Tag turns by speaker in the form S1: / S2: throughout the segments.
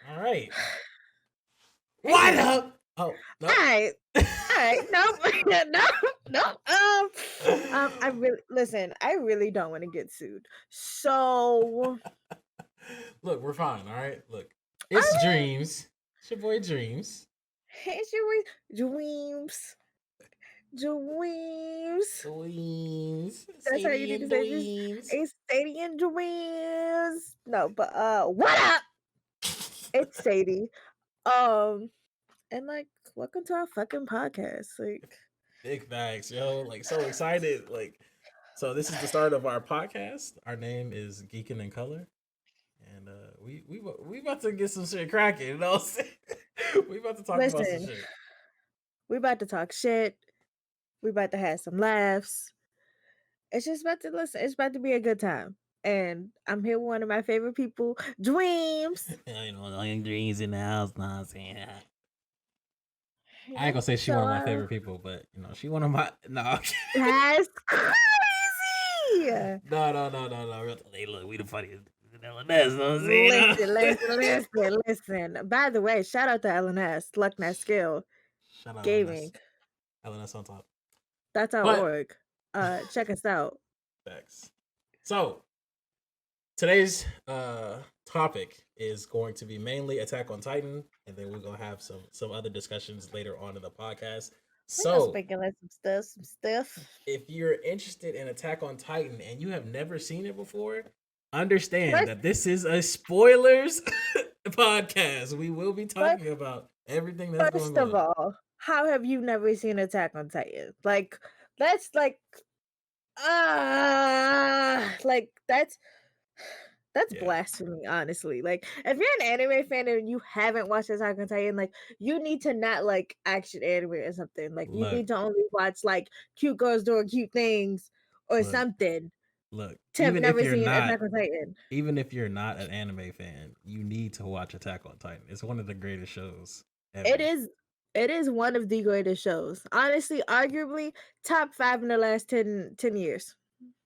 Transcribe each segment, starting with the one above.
S1: All right. What up? Oh no.
S2: Alright. Alright. Nope. Nope. Nope. I really listen, I really don't want to get sued. So
S1: Look, we're fine. All right. Look,
S2: all
S1: it's
S2: right.
S1: Dreams. It's your boy Dreams.
S2: It's your dreams. Dreams.
S1: Dweens.
S2: That's how you
S1: Sadie
S2: need to
S1: and
S2: say this.
S1: Dweens.
S2: It's Sadie and dreams. No, but what up? It's Sadie. Um and like welcome to our fucking podcast. Like
S1: Big facts, yo. Like so excited. Like so this is the start of our podcast. Our name is Geekin in Color. And we about to get some shit cracking, you know what I'm saying? We about to talk about some
S2: listen,
S1: shit.
S2: we about to talk shit. We about to have some laughs. It's just about to listen. It's about to be a good time. And I'm here with one of my favorite people, Dreams.
S1: You know, like Dreams in the house, know what I'm saying? I ain't
S2: Yeah.
S1: gonna say she
S2: So
S1: one of my favorite people, but you know, she one of my no.
S2: that's crazy.
S1: No. Hey, look, we the funniest. That's what I'm saying.
S2: Listen. By the way, shout out to LNS, Luck Not Skill
S1: Shout out
S2: Gaming.
S1: LNS on top.
S2: That's our
S1: But
S2: org. Check us out.
S1: facts. So today's topic is going to be mainly Attack on Titan, and then we're gonna have some other discussions later on in the podcast.
S2: We're gonna
S1: So
S2: speculate some stuff.
S1: if you're interested in Attack on Titan and you have never seen it before, understand
S2: Let's
S1: that this is a spoilers podcast. We will be
S2: but
S1: talking about everything that's
S2: first
S1: going
S2: of
S1: on.
S2: all, how have you never seen Attack on Titan? Like, that's like that's
S1: Yeah.
S2: blasphemy, honestly. Like, if you're an anime fan and you haven't watched Attack on Titan, like, you need to not like action anime or something. Like, you
S1: Look,
S2: need to only watch like cute girls doing cute things or
S1: look,
S2: something
S1: look.
S2: to have never seen Attack on Titan.
S1: Even if you're not an anime fan, you need to watch Attack on Titan. It's one of the greatest shows
S2: It
S1: ever.
S2: is it is one of the greatest shows. Honestly, arguably top 5 in the last 10 years.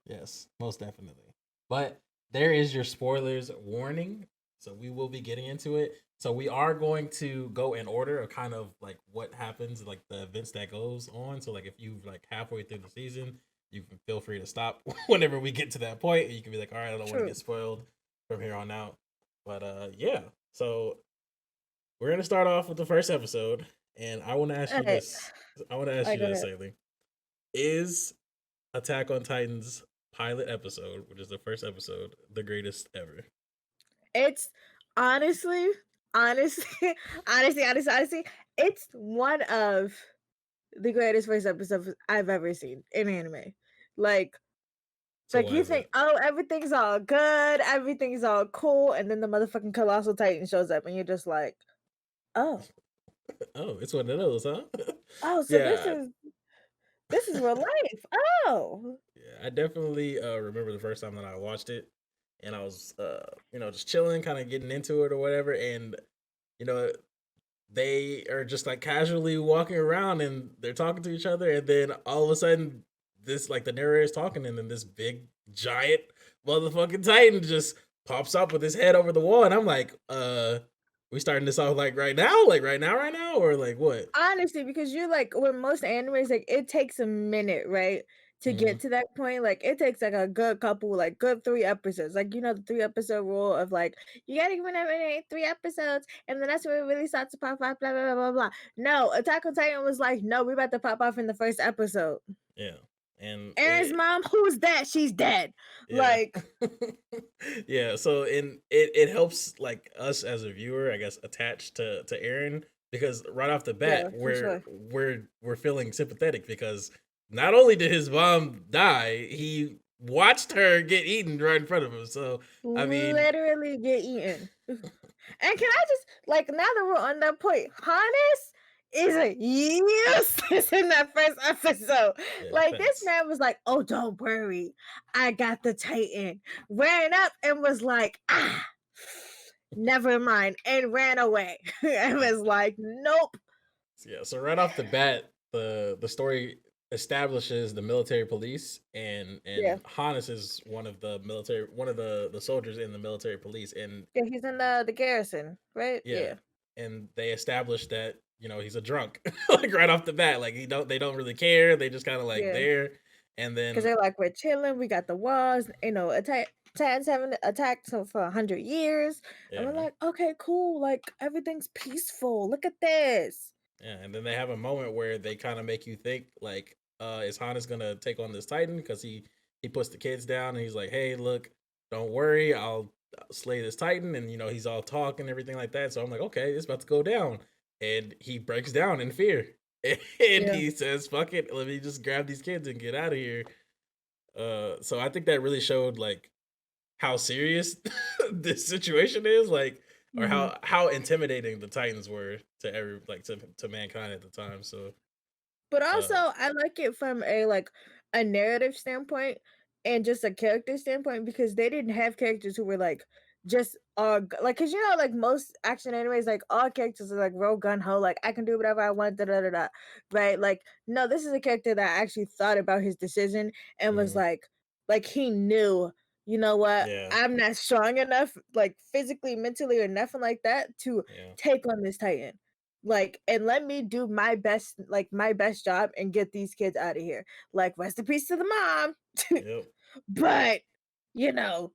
S1: Yes, most definitely. But there is your spoilers warning. So we will be getting into it. So we are going to go in order of kind of like what happens, like the events that goes on. So like if you like halfway through the season, you can feel free to stop whenever we get to that point. You can be like, all right, I don't want to
S2: True.
S1: get spoiled from here on out. But yeah. So we're gonna start off with the first episode, and I want to ask you
S2: Alright.
S1: this. I want to ask
S2: Alright,
S1: you
S2: go
S1: this,
S2: ahead.
S1: Saley. Is Attack on Titan's pilot episode, which is the first episode, the greatest ever?
S2: It's honestly, honestly, honestly, it's one of the greatest first episodes I've ever seen in anime. Like,
S1: So
S2: like
S1: why
S2: you
S1: is
S2: think,
S1: that?
S2: oh, everything's all good, everything's all cool, and then the motherfucking colossal titan shows up, and you're just like, oh,
S1: Oh, it's one of those, huh?
S2: oh, so this
S1: Yeah,
S2: is this is real life. Oh,
S1: yeah. I definitely remember the first time that I watched it, and I was just chilling, kind of getting into it or whatever, and you know they are just like casually walking around and they're talking to each other, and then all of a sudden this like the narrator is talking, and then this big giant motherfucking titan just pops up with his head over the wall, and I'm like, we starting this off like right now, right now, or like what?
S2: honestly, because you're like with most animes, like it takes a minute, right? To
S1: Mm-hmm.
S2: get to that point, like it takes like a good couple, like good 3 episodes. Like the 3 episode rule of like you gotta give it 3 episodes, and then that's when it really starts to pop off. Blah blah blah blah blah. No, Attack on Titan was like, no, we're about to pop off in the first episode.
S1: Yeah, and
S2: Aaron's mom, who's that? She's dead.
S1: yeah.
S2: Like,
S1: Yeah, so in it helps like us as a viewer, I guess, attached to Aaron, because right off the
S2: yeah,
S1: bat
S2: for sure.
S1: we're feeling sympathetic, because not only did his mom die, he watched her get eaten right in front of him. So I mean,
S2: Literally get eaten. And can I just like now that we're on that point, Hannes is a useless in that first episode.
S1: yeah,
S2: Like this
S1: facts.
S2: man was like, "Oh, don't worry, I got the Titan." Ran up and was like, "Ah, never mind," and ran away. And was like, "Nope."
S1: Yeah, so right off the bat, the story establishes the military police,
S2: Yeah.
S1: and Hannes is one of the military, one of the soldiers in the military police, and
S2: Yeah, he's in the garrison, right?
S1: yeah,
S2: Yeah.
S1: and they established that he's a drunk like right off the bat, like they don't really care, they just kind of like
S2: Yeah.
S1: there, and
S2: 'Cause
S1: then
S2: they're like, "We're chilling, we got the walls, Titans haven't attacked so for 100 years." And we're
S1: yeah.
S2: like, "Okay, cool, like, everything's peaceful, look at this."
S1: Yeah, and then they have a moment where they kind of make you think like, is Hannes gonna take on this Titan? Because he puts the kids down and he's like, hey, look, don't worry, I'll slay this Titan, and he's all talk and everything like that. So I'm like, okay, it's about to go down, and he breaks down in fear, and
S2: Yeah.
S1: he says, fuck it, let me just grab these kids and get out of here. So I think that really showed like how serious this situation is, like, or
S2: Mhm.
S1: how intimidating the Titans were to to mankind at the time. So
S2: But
S1: uh
S2: also, I like it from a narrative standpoint and just a character standpoint because they didn't have characters who were like just like because like most action animes like all characters are like real gun ho like I can do whatever I want da, right like no this is a character that actually thought about his decision and was
S1: mhm,
S2: like he knew you know what
S1: yeah,
S2: I'm not strong enough like physically mentally or nothing like that to
S1: yeah,
S2: take on this titan like, and let me do my best, like my best job and get these kids out of here. Like, rest in peace to the mom.
S1: yep.
S2: But, you know,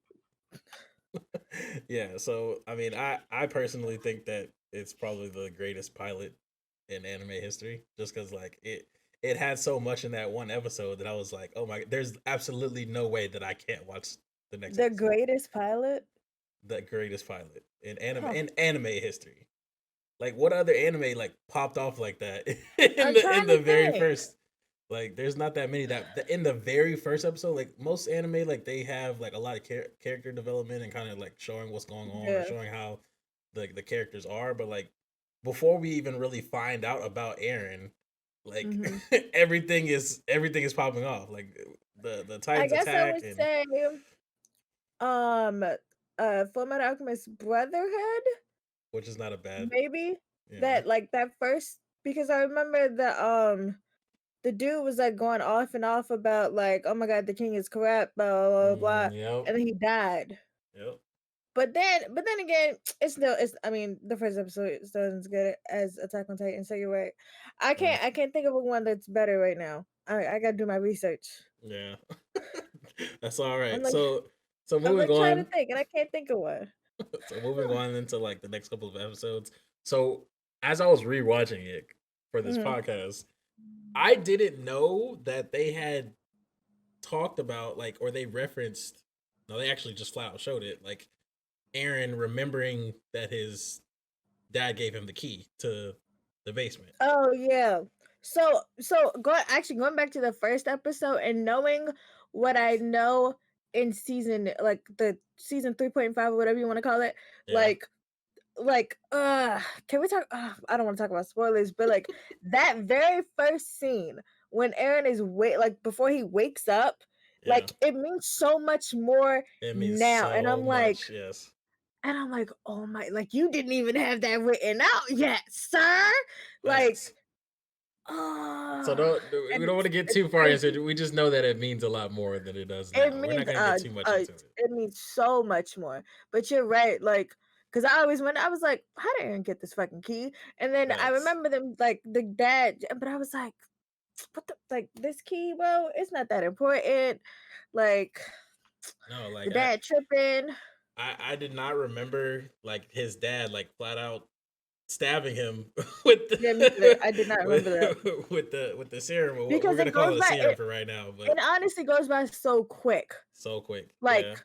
S1: Yeah, so I mean, I personally think that it's probably the greatest pilot in anime history, just because like it had so much in that one episode that I was like, oh my, there's absolutely no way that I can't watch the next
S2: the
S1: episode.
S2: greatest pilot.
S1: The greatest pilot
S2: Huh.
S1: in anime history. Like, what other anime like popped off like that
S2: I'm
S1: in
S2: trying to
S1: the very
S2: think.
S1: first? Like, there's not that many in the very first episode. Like most anime, like they have like a lot of character development and kind of like showing what's going on or
S2: Yeah.
S1: showing how the characters are. But like before we even really find out about Aaron, like
S2: Hmm.
S1: everything is popping off. Like the
S2: I
S1: Titans
S2: guess I
S1: attack,
S2: would
S1: and
S2: say, um, Full Metal Alchemist Brotherhood,
S1: which is not a bad,
S2: maybe
S1: yeah.
S2: that like that first because I remember the dude was like going off and off about like, oh my god, the king is corrupt, blah blah blah, blah,
S1: Yep.
S2: and then he died.
S1: Yep.
S2: But then again, it's I mean, the first episode still isn't as good as Attack on Titan, so you're right.
S1: Yeah.
S2: I can't think of a one that's better right now. I gotta do my research.
S1: Yeah. That's all
S2: I'm
S1: right.
S2: like
S1: So
S2: I'm
S1: moving
S2: like trying to
S1: on.
S2: think and I can't think of one.
S1: So moving on into like the next couple of episodes. So as I was rewatching it for this
S2: Mhm.
S1: podcast, I didn't know that they had talked about like, or they referenced, no, they actually just flat out showed it, like Aaron remembering that his dad gave him the key to the basement.
S2: Oh yeah. Going back to the first episode and knowing what I know in season like the season 3.5 or whatever you want to call it,
S1: Yeah.
S2: like can we talk I don't want to talk about spoilers, but like that very first scene when Aaron is like before he wakes up,
S1: Yeah.
S2: like it means so much more
S1: It means
S2: now.
S1: so much. Yes.
S2: And I'm like, oh my, like you didn't even have that written out yet, sir. Like,
S1: Facts. So
S2: oh,
S1: don't we
S2: and
S1: don't want to get
S2: it's
S1: too far into
S2: crazy.
S1: it. We just know that it means a lot more than it does
S2: It
S1: now. We're not
S2: means
S1: gonna get too much into it.
S2: it means so much more. But you're right, like, because I always when I was like, how did Aaron get this fucking key? And then I
S1: Facts.
S2: remember them like the dad, but I was like, what the like this key, bro? It's not that important. Like
S1: No,
S2: the
S1: like
S2: dad tripping.
S1: I did not remember like his dad like flat out stabbing him with
S2: Yeah, me neither.
S1: the
S2: I did not remember that
S1: with the serum. Or we're
S2: because
S1: gonna
S2: it
S1: call
S2: goes
S1: it a
S2: by
S1: serum for right now,
S2: it
S1: but
S2: honestly goes by so quick.
S1: so quick.
S2: Like,
S1: Yeah,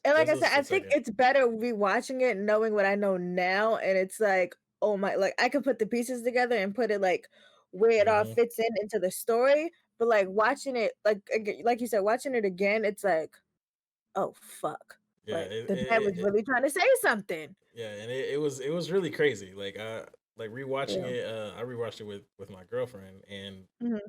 S2: and
S1: it
S2: like
S1: was
S2: I
S1: a
S2: said, I
S1: split
S2: think
S1: second.
S2: it's better rewatching it knowing what I know now, and it's like, oh my, like I could put the pieces together and put it like where it all
S1: Hmm.
S2: fits in into the story. But like watching it, like you said, watching it again, it's like, oh fuck,
S1: Yeah,
S2: like the dad was really trying to say something.
S1: yeah, and it was really crazy. Like rewatching
S2: Yeah.
S1: it. I rewatched it with my girlfriend, and
S2: Mhm.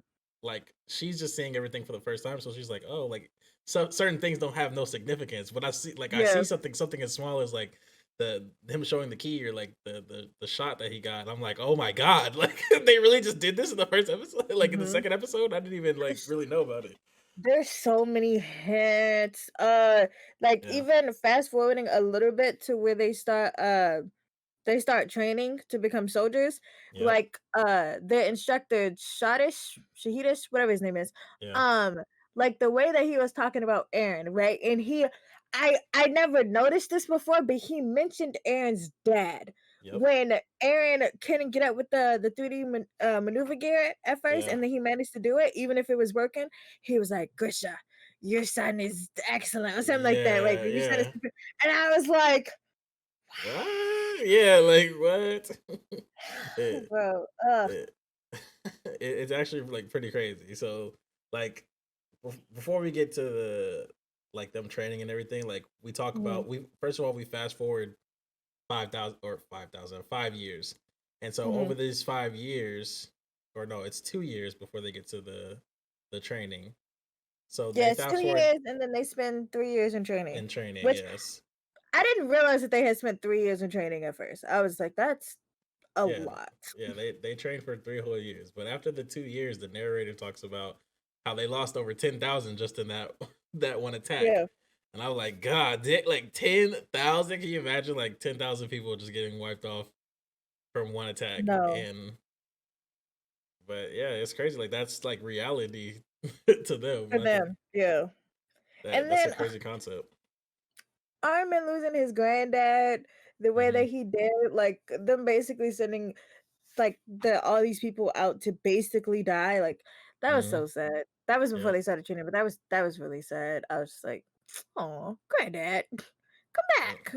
S1: like she's just seeing everything for the first time, so she's like, oh, like so certain things don't have no significance. But I see
S2: Yeah.
S1: something as small as like the him showing the key or like the shot that he got. I'm like, oh my god, like they really just did this in the first episode, like in the
S2: Mhm.
S1: second episode. I didn't even like
S2: There's
S1: really know about it.
S2: there's so many hints. Like
S1: Yeah.
S2: even fast forwarding a little bit to where they start training to become soldiers.
S1: Yep.
S2: Like their instructor Shahidish, whatever his name is.
S1: Yeah.
S2: Um, like the way that he was talking about Aaron, right? And I never noticed this before, but he mentioned Aaron's dad
S1: Yep.
S2: when Aaron couldn't get up with the 3D maneuver gear at first,
S1: Yeah.
S2: and then he managed to do it, even if it was working. He was like, Grisha, your son is excellent, or something like that. Like
S1: Yeah.
S2: your son is,
S1: Yeah.
S2: and I was like,
S1: What? Yeah. Like what? it,
S2: bro,
S1: it, it's actually like pretty crazy. So like before we get to the like them training and everything, like we talk
S2: mhm,
S1: about we first of all we fast forward 5,000 or 5,000 5 years, and so over
S2: mhm.
S1: these 5 years, or no, it's 2 years before they get to the training. So
S2: Yeah,
S1: they
S2: it's
S1: fast
S2: 2
S1: forward
S2: years, and then they spend 3 years in training,
S1: in training,
S2: which
S1: yes,
S2: I didn't realize that they had spent 3 years in training at first. I was like, "That's a
S1: yeah,
S2: lot."
S1: yeah. They trained for 3 whole years, but after the 2 years, the narrator talks about how they lost over 10,000 just in that that one attack.
S2: Yeah,
S1: And I was like, God, like 10,000? Can you imagine like 10,000 people just getting wiped off from one attack?
S2: no,
S1: And but yeah, it's crazy. Like that's like reality to them.
S2: for
S1: And I think
S2: them, yeah. And
S1: that's a
S2: then
S1: crazy concept.
S2: Armin losing his granddad the way that
S1: Hmm.
S2: he did, like, them basically sending, like, all these people out to basically die, like, that was
S1: Hmm.
S2: so sad. That was before
S1: Yep.
S2: they started training, but that was really sad. I was just like, "Oh, granddad, come
S1: Yep.
S2: back."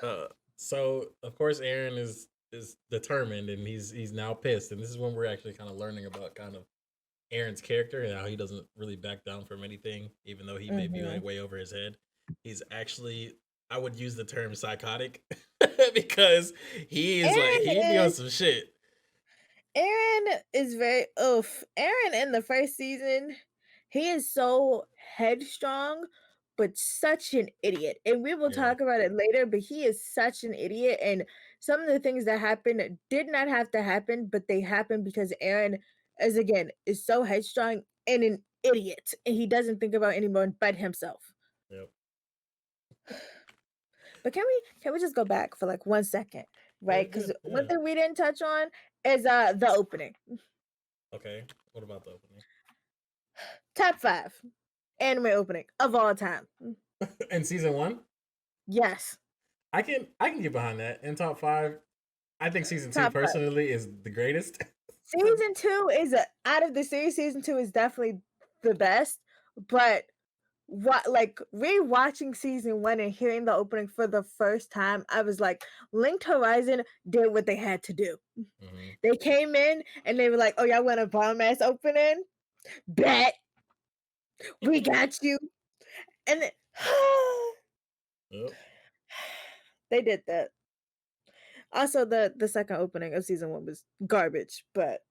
S1: uh, so of course Aaron is determined and he's now pissed. And this is when we're actually kind of learning about kind of Aaron's character and how he doesn't really back down from anything, even though he may be like
S2: Mhm.
S1: way over his head. He's actually, I would use the term psychotic because he is like
S2: Aaron
S1: he be on
S2: is
S1: some shit.
S2: Aaron is very oof. Aaron in the first season, he is so headstrong, but such an idiot. And we will
S1: Yeah,
S2: talk about it later, but he is such an idiot. And some of the things that happened did not have to happen, but they happened because Aaron, as again, is so headstrong and an idiot. And he doesn't think about anyone but himself.
S1: yep,
S2: But can we just go back for like 1 second?
S1: yeah,
S2: Right?
S1: yeah,
S2: Because one
S1: yeah.
S2: thing we didn't touch on is the opening.
S1: Okay, what about the opening?
S2: Top 5 anime opening of all time.
S1: In season one,
S2: Yes,
S1: I can get behind that. In top five, I think season two
S2: top 5.
S1: personally is the greatest.
S2: Season 2 is out of the series, season 2 is definitely the best, but what like rewatching season 1 and hearing the opening for the first time, I was like, Linked Horizon did what they had to do.
S1: Hmm.
S2: They came in and they were like, "Oh, y'all want a bomb ass opening? Bet we got you." And then,
S1: Yep.
S2: they did that. Also, the second opening of season 1 was garbage, but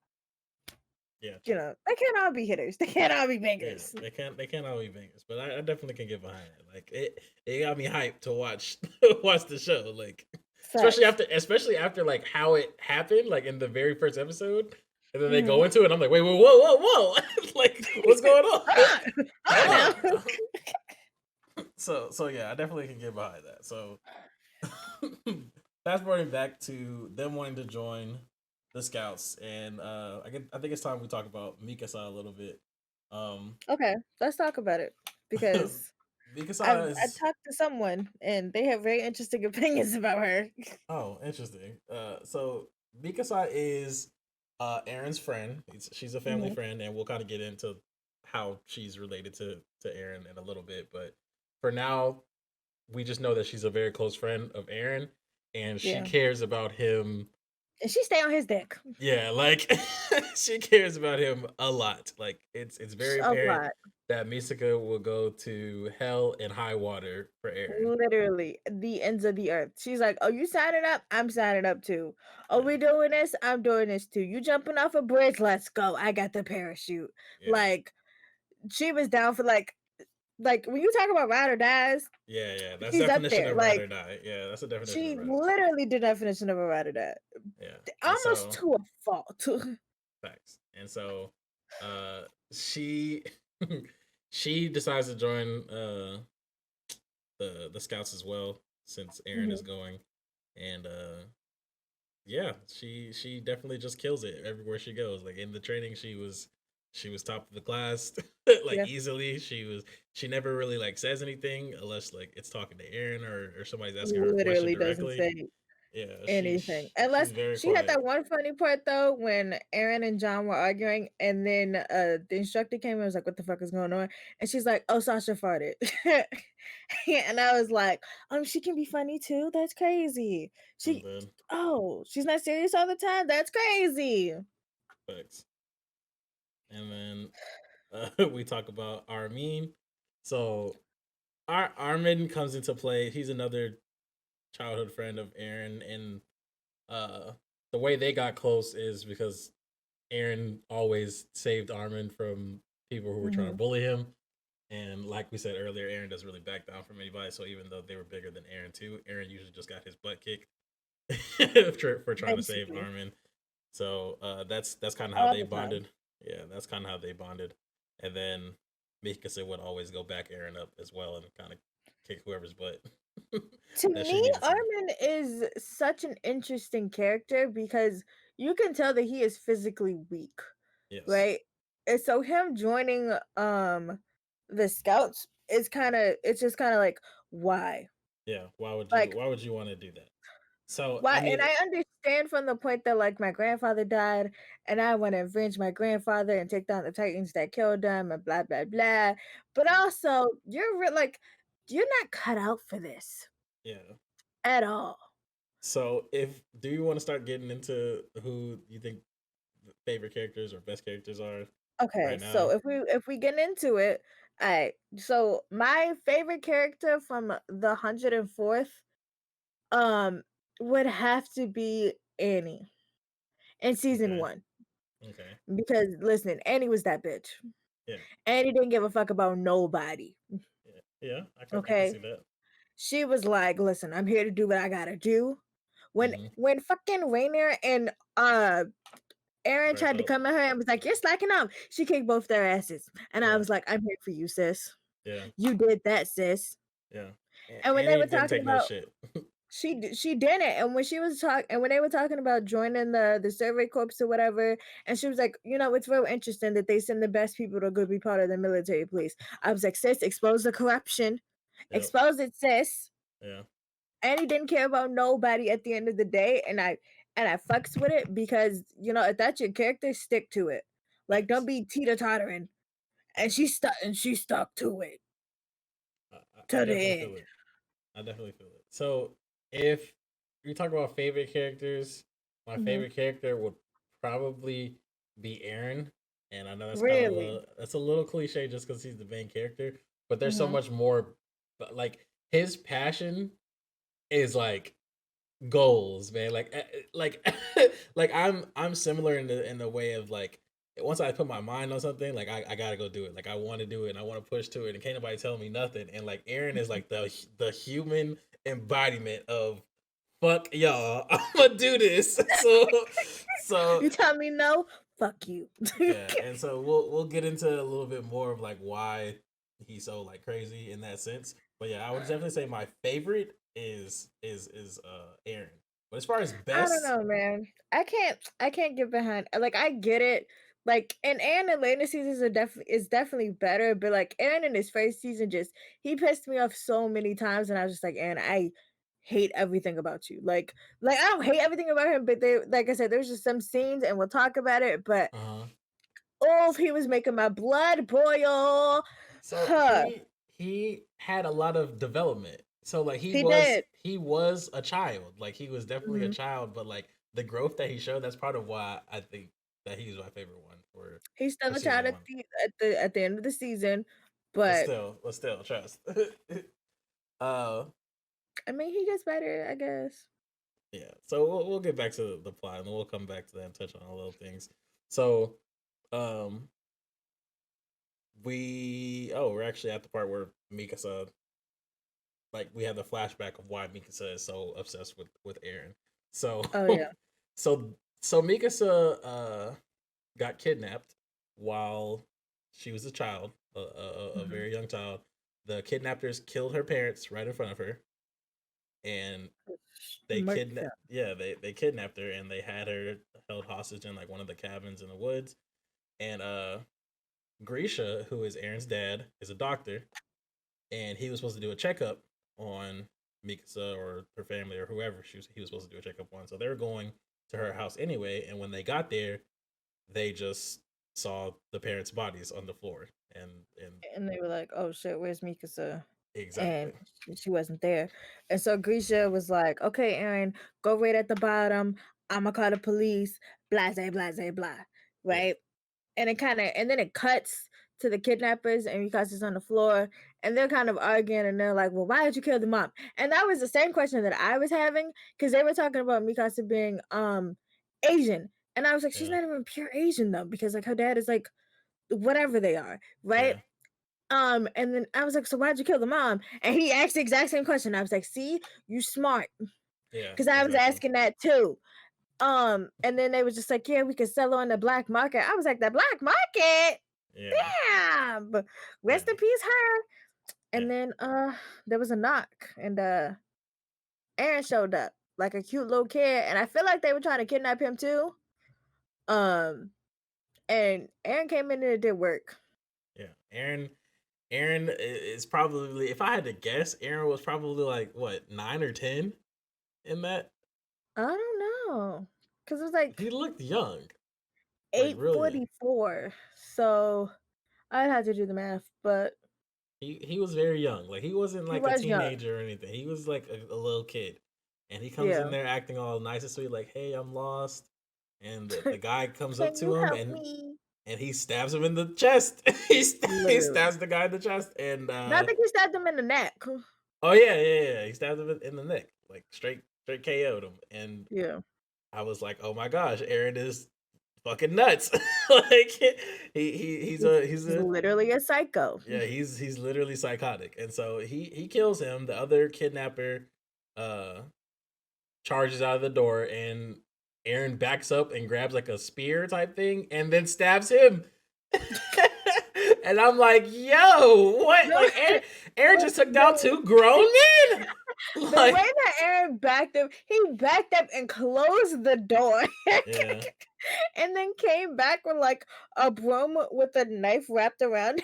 S1: Yeah,
S2: you
S1: true.
S2: know, they can't all be hitters. They can't all be
S1: Yeah,
S2: bangers.
S1: they can't all be bangers, but I definitely can get behind it. Like it got me hyped to watch watch the show. Like
S2: Facts.
S1: especially after like how it happened, like in the very first episode, and then they go
S2: Mhm.
S1: into it. And I'm like, wait, wait, whoa, whoa, whoa! Like what's going on?
S2: Hold on. Hold on now.
S1: Hold on. So yeah, I definitely can get behind that. So fast forwarding back to them wanting to join the scouts, and I think it's time we talk about Mikasa a little bit. Um,
S2: Okay, let's talk about it because
S1: Mikasa
S2: I
S1: is
S2: talked to someone and they have very interesting opinions about her.
S1: oh interesting. So Mikasa is Aaron's friend. She's a family
S2: Mhm.
S1: friend, and we'll kind of get into how she's related to Aaron in a little bit. But for now, we just know that she's a very close friend of Aaron, and she
S2: Yeah,
S1: cares about him.
S2: and she stay on his dick
S1: Yeah, like she cares about him a lot. Like it's very
S2: a
S1: apparent
S2: lot.
S1: that Misaka will go to hell and high water for Aaron.
S2: Literally, the ends of the earth. She's like, "Oh, you signing up? I'm signing up too. Oh,
S1: Yeah,
S2: we doing this? I'm doing this too. You jumping off a bridge? Let's go. I got the parachute."
S1: yeah,
S2: Like, she was down for like like when you talk about ride or dies,
S1: Yeah, yeah. That's
S2: she's up
S1: definition
S2: there.
S1: of ride
S2: Like
S1: or die. Yeah, that's a definition of
S2: she
S1: ride or die.
S2: literally the definition of a ride or die,
S1: Yeah. And
S2: almost
S1: so
S2: to a fault.
S1: facts. And so she she decides to join the scouts as well since Aaron is
S2: Mhm.
S1: going. And yeah, she definitely just kills it everywhere she goes. Like in the training she was top of the class like
S2: Yeah,
S1: easily. She never really like says anything unless like it's talking to Aaron or somebody's asking her a question
S2: literally doesn't
S1: directly.
S2: say
S1: Yeah,
S2: anything.
S1: she's
S2: Unless
S1: very
S2: she had
S1: quiet.
S2: that one funny part though when Aaron and John were arguing and then the instructor came and was like, "What the fuck is going on?" And she's like, "Oh, Sasha farted." And I was like, she can be funny too. That's crazy.
S1: And
S2: She
S1: then
S2: she's not serious all the time. That's crazy."
S1: facts. And then we talk about Armin. So Armin comes into play. He's another childhood friend of Aaron, and uh, the way they got close is because Aaron always saved Armin from people who were trying to
S2: Mhm.
S1: bully him. And like we said earlier, Aaron doesn't really back down from anybody. So even though they were bigger than Aaron too, Aaron usually just got his butt kicked for trying to save
S2: Basically,
S1: Armin. So that's kind of how
S2: all
S1: they
S2: the time.
S1: bonded. Yeah, that's kind of how they bonded. And then Mikasa would always go back Aaron up as well and kind of kick whoever's butt
S2: To
S1: that she
S2: me,
S1: needed to.
S2: Armin is such an interesting character because you can tell that he is physically weak,
S1: Yes.
S2: right? And so him joining the scouts is it's just kind of like why?
S1: Yeah.
S2: Like
S1: why would you want to do that? So
S2: why?
S1: I
S2: And
S1: mean,
S2: I understand from the point that like my grandfather died and I want to avenge my grandfather and take down the titans that killed him and blah blah blah. But
S1: mm,
S2: also, like you're not cut out for this
S1: yeah.
S2: at all.
S1: So if do you want to start getting into who you think favorite characters or best characters are
S2: Okay,
S1: right
S2: so
S1: now?
S2: if we get into it, alright. So my favorite character from the 104th um would have to be Annie in season
S1: Okay.
S2: 1
S1: Okay.
S2: because listen, Annie was that bitch.
S1: Yeah.
S2: Annie didn't give a fuck about nobody.
S1: Yeah. Yeah. I can
S2: Okay?
S1: see that.
S2: She was like, "Listen, I'm here to do what I got to do."
S1: Mm-hmm.
S2: When fucking Rainier and Aaron tried to
S1: Berthold.
S2: come at her and was like, "You're slacking up." She kicked both their asses. And I
S1: Yeah.
S2: was like, "I'm here for you, sis.
S1: Yeah.
S2: You did that, sis."
S1: Yeah.
S2: And when they
S1: Annie
S2: were
S1: didn't
S2: talking
S1: take no
S2: about
S1: shit.
S2: she didn't, and when they were talking about joining the survey corps or whatever, and she was like, it's real interesting that they send the best people to go be part of the military police. I was like, sis, expose the corruption,
S1: Yep.
S2: expose it, sis.
S1: Yeah.
S2: And he didn't care about nobody at the end of the day, and I fucks with it because if that's your character, stick to it. Like, don't
S1: Facts.
S2: be teeter tottering.
S1: Facts.
S2: And she stuck to it
S1: I
S2: to the
S1: definitely
S2: end.
S1: feel it. I definitely feel it. So if you talk about favorite characters, my
S2: Mhm.
S1: favorite character would probably be Aaron. And I know
S2: Really.
S1: that's a little cliche just because he's the main character, but there's so
S2: Mhm.
S1: much more. But like his passion is like goals, man. Like like I'm similar in the way of like once I put my mind on something, like I gotta go do it. Like I want to do it and I want to push to it, and can't nobody tell me nothing. And like Aaron is like the human embodiment of fuck y'all. I'm gonna do this. So
S2: You tell me no, fuck you.
S1: yeah, and so we'll get into a little bit more of like why he's so like crazy in that sense. But yeah, I would definitely say my favorite is Aaron. But as far as
S2: I don't
S1: best,
S2: know, man. I can't get behind. Like I get it. Like and Aaron in later seasons is definitely better, but like Aaron in his first season just he pissed me off so many times, and I was just like, Aaron, I hate everything about you. Like I don't hate everything about him, but they like I said, there's just some scenes, and we'll talk about it. But
S1: uh
S2: oh, he was making my blood boil.
S1: so
S2: Huh.
S1: he had a lot of development. So like
S2: He did.
S1: he was a child. Like he was definitely a
S2: Mhm.
S1: child, but like the growth that he showed, that's part of why I think that he's my favorite one
S2: He's still
S1: for
S2: a child
S1: season one.
S2: at the end of the season,
S1: But
S2: but
S1: still, trust. uh,
S2: I mean, he gets better, I guess.
S1: yeah. So we'll get back to the plot, and then we'll come back to that and touch on a little things. So, um, we're actually at the part where Mikasa, like, we have the flashback of why Mikasa is so obsessed with Aaron. So
S2: Oh yeah.
S1: so so Mikasa got kidnapped while she was a child, a
S2: Mhm.
S1: very young child. The kidnappers killed her parents right in front of her, and
S2: Murked them.
S1: they kidnapped her, and they had her held hostage in like one of the cabins in the woods. And Grisha, who is Aaron's dad, is a doctor, and he was supposed to do a checkup on Mikasa or her family or whoever he was supposed to do a checkup on. So they were going to her house anyway, and when they got there, they just saw the parents' bodies on the floor, and
S2: And they were like, "Oh shit, where's Mikasa?" And
S1: exactly,
S2: she wasn't there. And so Grisha was like, "Okay, Aaron, go right at the bottom. I'ma call the police. Blah, blah, blah, blah, blah."
S1: yeah,
S2: Right? And it kind of, and then it cuts to the kidnappers and Mikasa's on the floor, and they're kind of arguing, and they're like, "Well, why did you kill the mom?" And that was the same question that I was having, because they were talking about Mikasa being Asian. And I was like, she's
S1: yeah,
S2: not even pure Asian though, because like her dad is like whatever they are, right?
S1: yeah,
S2: And then I was like, "So why'd you kill the mom?" And he asked the exact same question. I was like, "See, you smart,"
S1: yeah,
S2: because I was
S1: exactly,
S2: asking that too. And then they was just like, "Yeah, we could sell her on the black market." I was like, "The black market?
S1: yeah,
S2: Damn!
S1: yeah,
S2: Rest in peace, her."
S1: yeah,
S2: And then there was a knock, and Aaron showed up like a cute little kid, and I feel like they were trying to kidnap him too. Um, and Aaron came in and it did work.
S1: yeah. Aaron is probably, if I had to guess, Aaron was probably like what, 9 or 10 in that.
S2: I don't know, because it was
S1: He
S2: like
S1: looked young, like real young.
S2: 8:44. So I'd have to do the math, but
S1: He was very young. Like, he wasn't
S2: he
S1: like a
S2: was young.
S1: teenager or anything. He was like a little kid, and he comes in
S2: Yeah.
S1: there acting all nice and sweet, like, "Hey, I'm lost." And the guy comes up
S2: Can you
S1: to him,
S2: help me?
S1: and he stabs him in the chest. He
S2: Literally.
S1: stabs the guy in the chest, and
S2: No, I think he stabbed him in the neck.
S1: oh yeah, yeah, yeah, he stabs him in the neck, like straight KO'd him. And
S2: Yeah.
S1: I was like, oh my gosh, Aaron is fucking nuts. Like, he's
S2: He's
S1: a
S2: literally a psycho.
S1: yeah, he's literally psychotic. And so he kills him. The other kidnapper uh charges out of the door, and Aaron backs up and grabs like a spear type thing and then stabs him. And I'm like, yo, what?
S2: No,
S1: Like, Aaron just took down
S2: the,
S1: two grown men.
S2: the way
S1: Like,
S2: that Aaron backed up, he backed up and closed the door.
S1: yeah.
S2: And then came back with like a broom with a knife wrapped around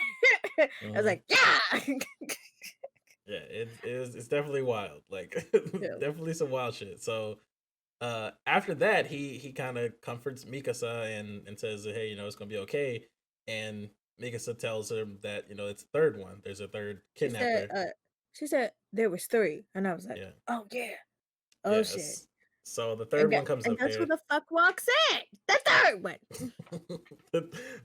S2: it. I was
S1: Mhm.
S2: like, yeah.
S1: Yeah, it's definitely wild. Like,
S2: Yeah.
S1: definitely some wild shit. So after that, he kind of comforts Mikasa, and says, hey, it's gonna be okay. And Mikasa tells him that, it's a third one. There's a third
S2: She said,
S1: kidnapper.
S2: she said there was three. And I was like,
S1: Yeah.
S2: oh yeah. Oh shit.
S1: Yes. So the third one comes
S2: And
S1: up
S2: guess who
S1: there.
S2: the fuck walks in? The third one.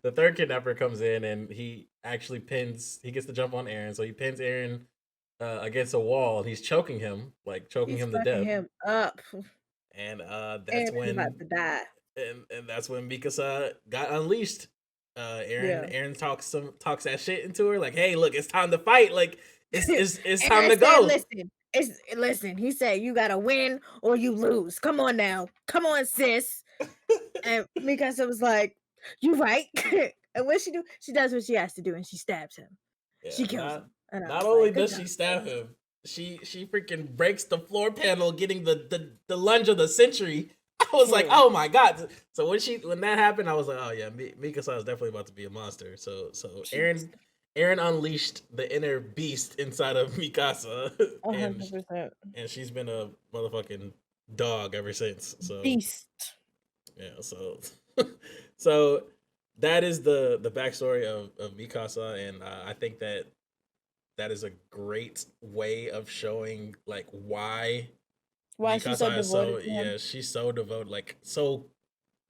S1: The third kidnapper comes in, and he gets to jump on Aaron, so he pins Aaron against a wall, and he's choking him, like choking
S2: He's
S1: him to
S2: fucking
S1: death.
S2: him up.
S1: And
S2: Aaron is about to die.
S1: that's when Mikasa got unleashed.
S2: Yeah.
S1: Aaron talks that shit into her, like, hey, look, it's time to fight. Like, it's time
S2: Aaron
S1: to
S2: said,
S1: go.
S2: listen, listen, he said, you gotta win or you lose. Come on now. Come on, sis. And Mikasa was like, you right. And what she do? She does what she has to do and she stabs him.
S1: Yeah,
S2: She kills him. And I
S1: not
S2: was
S1: only
S2: like, good
S1: does
S2: job,
S1: she
S2: sis.
S1: stab him, she freaking breaks the floor panel, getting the lunge of the century. I was like,
S2: True.
S1: oh my god! So when that happened, I was like, oh yeah, Mikasa is definitely about to be a monster. So
S2: She was
S1: Aaron unleashed the inner beast inside of Mikasa, and
S2: 100%
S1: she's been a motherfucking dog ever since. So
S2: beast.
S1: yeah, so that is the backstory of Mikasa, and I think that is a great way of showing like why
S2: Why she's so
S1: Mikasa is so,
S2: devoted to him.
S1: yeah, she's so devoted, like so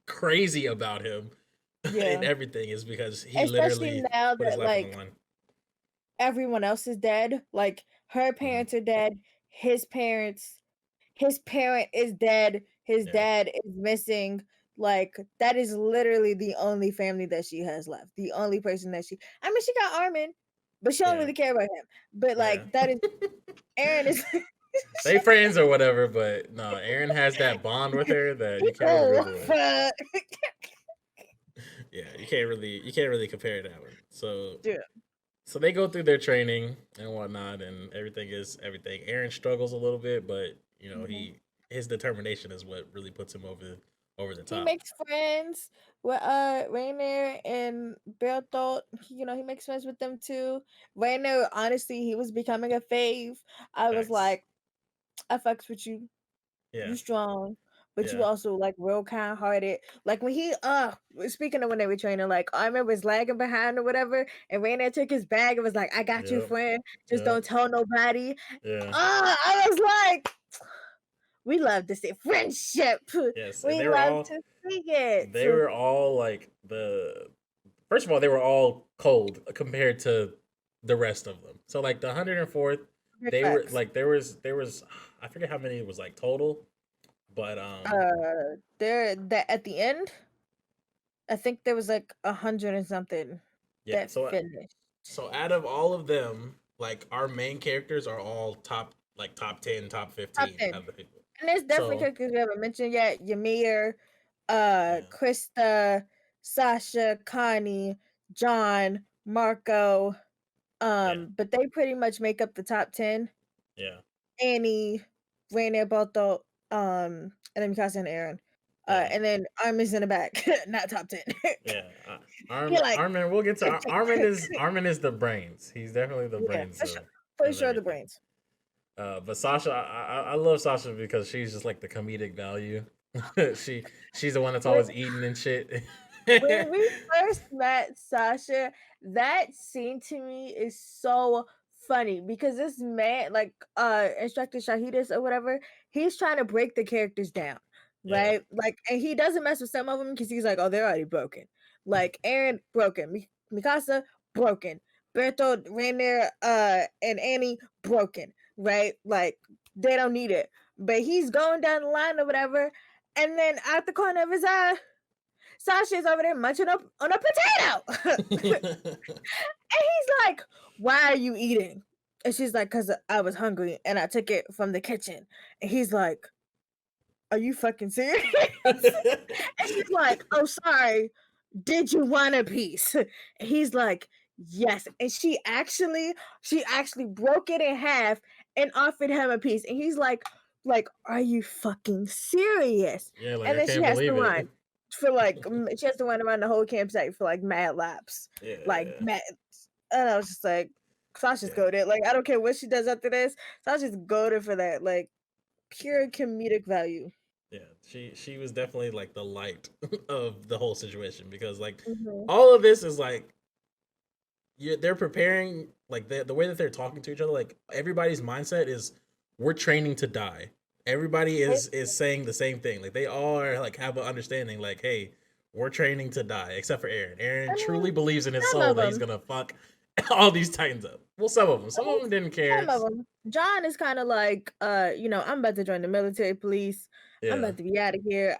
S1: crazy about him. And
S2: Yeah.
S1: everything is because he
S2: Especially
S1: literally
S2: now
S1: put his
S2: that
S1: life on the
S2: like
S1: line.
S2: everyone else is dead. Like her
S1: Mhm.
S2: parents are dead, his parents, his parent is dead, his
S1: Yeah,
S2: dad is missing. Like that is literally the only family that she has left. The only person that I mean she got Armin, but she don't
S1: Yeah,
S2: really care about him. But
S1: yeah.
S2: like that is Aaron is
S1: They friends or whatever, but no, Aaron has that bond with her that
S2: he
S1: you can't really
S2: cool.
S1: move away. Yeah, you can't really compare that one. So
S2: Dude.
S1: so they go through their training and whatnot, and everything is everything. Aaron struggles a little bit, but
S2: Mhm.
S1: his determination is what really puts him over the
S2: He
S1: top.
S2: makes friends with Rainier and Bertolt. He makes friends with them too. Rainier, honestly, he was becoming a fave. I was
S1: Facts.
S2: like, I fucks with you.
S1: Yeah,
S2: You strong, but you
S1: yeah,
S2: also like real kind hearted. Like when he speaking of when they were training, like I remember was lagging behind or whatever, and Rainier took his bag and was like, I got you,
S1: yep,
S2: friend. Just
S1: yep,
S2: don't tell nobody.
S1: yeah.
S2: I was like, we love to see friendship.
S1: Yes, and
S2: We
S1: they were
S2: love
S1: all
S2: to see it.
S1: they were all like the first of all, they were all cold compared to the rest of them. So like the 104th,
S2: Big
S1: they were
S2: facts.
S1: like there was I forget how many it was like total, but
S2: There that at the end, I think there was like 100 and something
S1: yeah.
S2: that
S1: So
S2: finished.
S1: so out of all of them, like our main characters are all top 10, top
S2: Top
S1: 15
S2: 10.
S1: out of the people.
S2: And there's definitely
S1: So
S2: characters we haven't mentioned yet. Ymir,
S1: yeah,
S2: Krista, Sasha, Connie, John, Marco.
S1: yeah,
S2: But they pretty much make up the top 10.
S1: yeah,
S2: Annie, Rainier, Balto, and then Mikasa and Aaron.
S1: yeah.
S2: And then Armin's in the back, not top 10.
S1: Yeah,
S2: He
S1: Armin.
S2: like,
S1: Armin. We'll get to Armin is the brains. He's definitely the
S2: yeah,
S1: brains
S2: for sure. For
S1: of
S2: sure, the
S1: everything.
S2: brains.
S1: But Sasha, I love Sasha because she's just like the comedic value. she's the one that's
S2: When
S1: always eating and shit.
S2: when we first met Sasha, that scene to me is so funny because this man, like Instructor Shahidus or whatever, he's trying to break the characters down,
S1: Yeah,
S2: right? Like, and he doesn't mess with some of them because he's like, oh, they're already broken. Like Aaron broken, Mikasa broken, Bertold, Rainier, and Annie broken, right? Like they don't need it, but he's going down the line or whatever, and then out the corner of his eye, Sasha's over there munching up on a potato. And he's like, why are you eating? And she's like, because I was hungry and I took it from the kitchen. And he's like, are you fucking serious? And she's like, oh, sorry. Did you want a piece? And he's like, yes. And she actually broke it in half and offered him a piece. And he's like, are you fucking serious?
S1: yeah. Like
S2: And
S1: I
S2: then she
S1: can't
S2: has to
S1: believe
S2: run
S1: it.
S2: for she has to run around the whole campsite for like mad laps.
S1: Yeah,
S2: Like
S1: yeah,
S2: mad, and I was just like, Sasha's
S1: yeah,
S2: goaded. Like I don't care what she does after this. Sasha's goaded for that. Like pure comedic value.
S1: yeah. She was definitely like the light of the whole situation because like
S2: Mhm.
S1: all of this is like they're preparing like the way that they're talking to each other. Like everybody's mindset is we're training to die. Everybody is saying the same thing. Like they all are like have an understanding. Like hey, we're training to die. Except for Aaron. Aaron
S2: I
S1: truly
S2: mean,
S1: believes in his
S2: some
S1: soul
S2: of
S1: that he's
S2: them.
S1: gonna fuck all these titans up. Well, some of them.
S2: I
S1: Some of
S2: mean,
S1: them didn't care.
S2: some of them. John is kind of like, I'm about to join the military police. I'm
S1: Yeah,
S2: about to be out of here.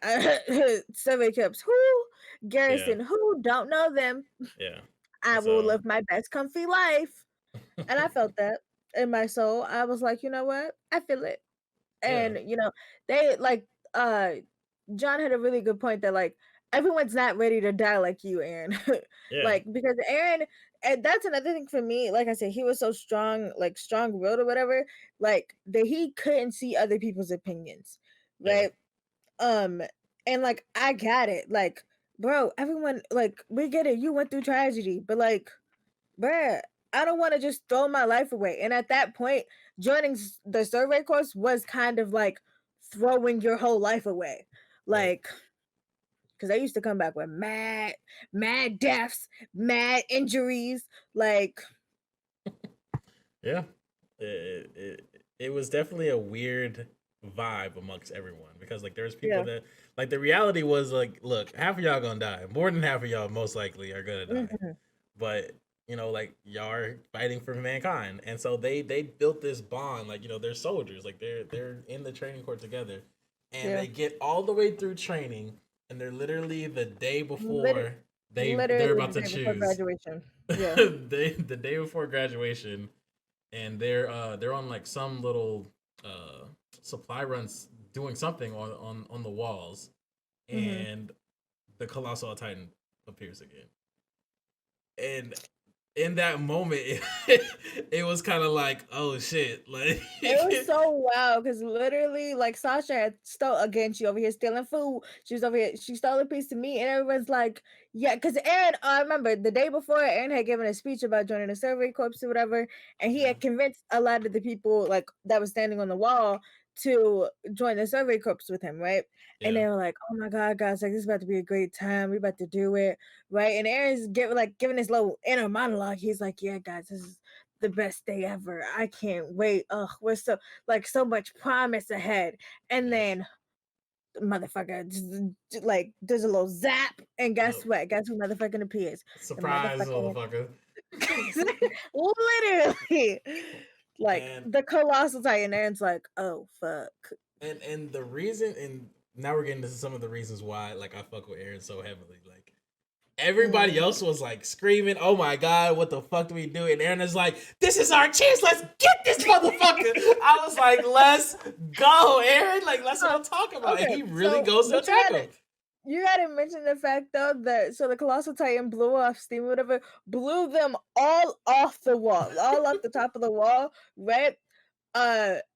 S2: Survey Caps, who?
S1: yeah,
S2: Garrison, who? Don't know them.
S1: yeah.
S2: I will
S1: So
S2: live my best comfy life. And I felt that in my soul. I was like, you know what? I feel it.
S1: yeah,
S2: And, they like, uh, John had a really good point that like everyone's not ready to die like you, Aaron.
S1: yeah,
S2: Like because Aaron, and that's another thing for me. Like I said, he was so strong, like strong willed or whatever. Like that he couldn't see other people's opinions,
S1: yeah,
S2: right? Um, and like I got it. Like, bro, everyone like we get it. You went through tragedy, but like, bruh, I don't want to just throw my life away. And at that point, joining the survey course was kind of like throwing your whole life away.
S1: yep,
S2: Like, because I used to come back with mad deaths, mad injuries. Like,
S1: yeah. It was definitely a weird vibe amongst everyone because like there's people
S2: yeah.
S1: that like the reality was like look half of y'all gonna die more than half of y'all most likely are gonna die
S2: Mhm.
S1: but like y'all are fighting for mankind and so they built this bond like they're soldiers like they're in the training court together and
S2: Yeah.
S1: they get all the way through training and they're literally the day
S2: Liter-
S1: before they're
S2: Literally
S1: about
S2: the
S1: to
S2: day before
S1: choose.
S2: graduation. Yeah.
S1: The day before graduation, and they're on like some little uh supply runs doing something on the walls,
S2: Hmm.
S1: and the colossal titan appears again. And in that moment, it was kind of like, oh shit, like
S2: It was so wild because literally, like Sasha had stole again. She over here stealing food. She was over here. She stole a piece of meat, and everyone's like, "Yeah." Because Aaron, I remember the day before, Aaron had given a speech about joining the Survey Corps or whatever, and he
S1: yeah,
S2: had convinced a lot of the people like that was standing on the wall to join the Survey Corps with him, right? And
S1: yeah,
S2: they were like, "Oh my God, guys! Like this is about to be a great time. We about to do it, right?" And Aaron's giving this little inner monologue. He's like, "Yeah, guys, this is." The best day ever. I can't wait. Ugh, we're so like so much promise ahead. And
S1: yeah.
S2: then motherfucker like does a little zap, and guess
S1: Yep.
S2: what? Guess who motherfucking appears? The
S1: Surprise,
S2: motherfucking
S1: motherfucker.
S2: literally like
S1: and
S2: the colossal titan. Aaron's like, oh fuck.
S1: and the reason, and now we're getting into some of the reasons why like I fuck with Aaron so heavily. Like everybody
S2: Mm.
S1: else was like screaming, "Oh my god, what the fuck do we do?" And Aaron is like, "This is our chance. Let's get this motherfucker." I was like, "Let's go, Aaron. Like that's what
S2: Uh,
S1: I'm talking about." And
S2: okay,
S1: he really
S2: so
S1: goes to
S2: but
S1: attack him.
S2: you gotta mention the fact though that so the colossal titan blew off steam or whatever, blew them all off the wall, all off the top of the wall, right?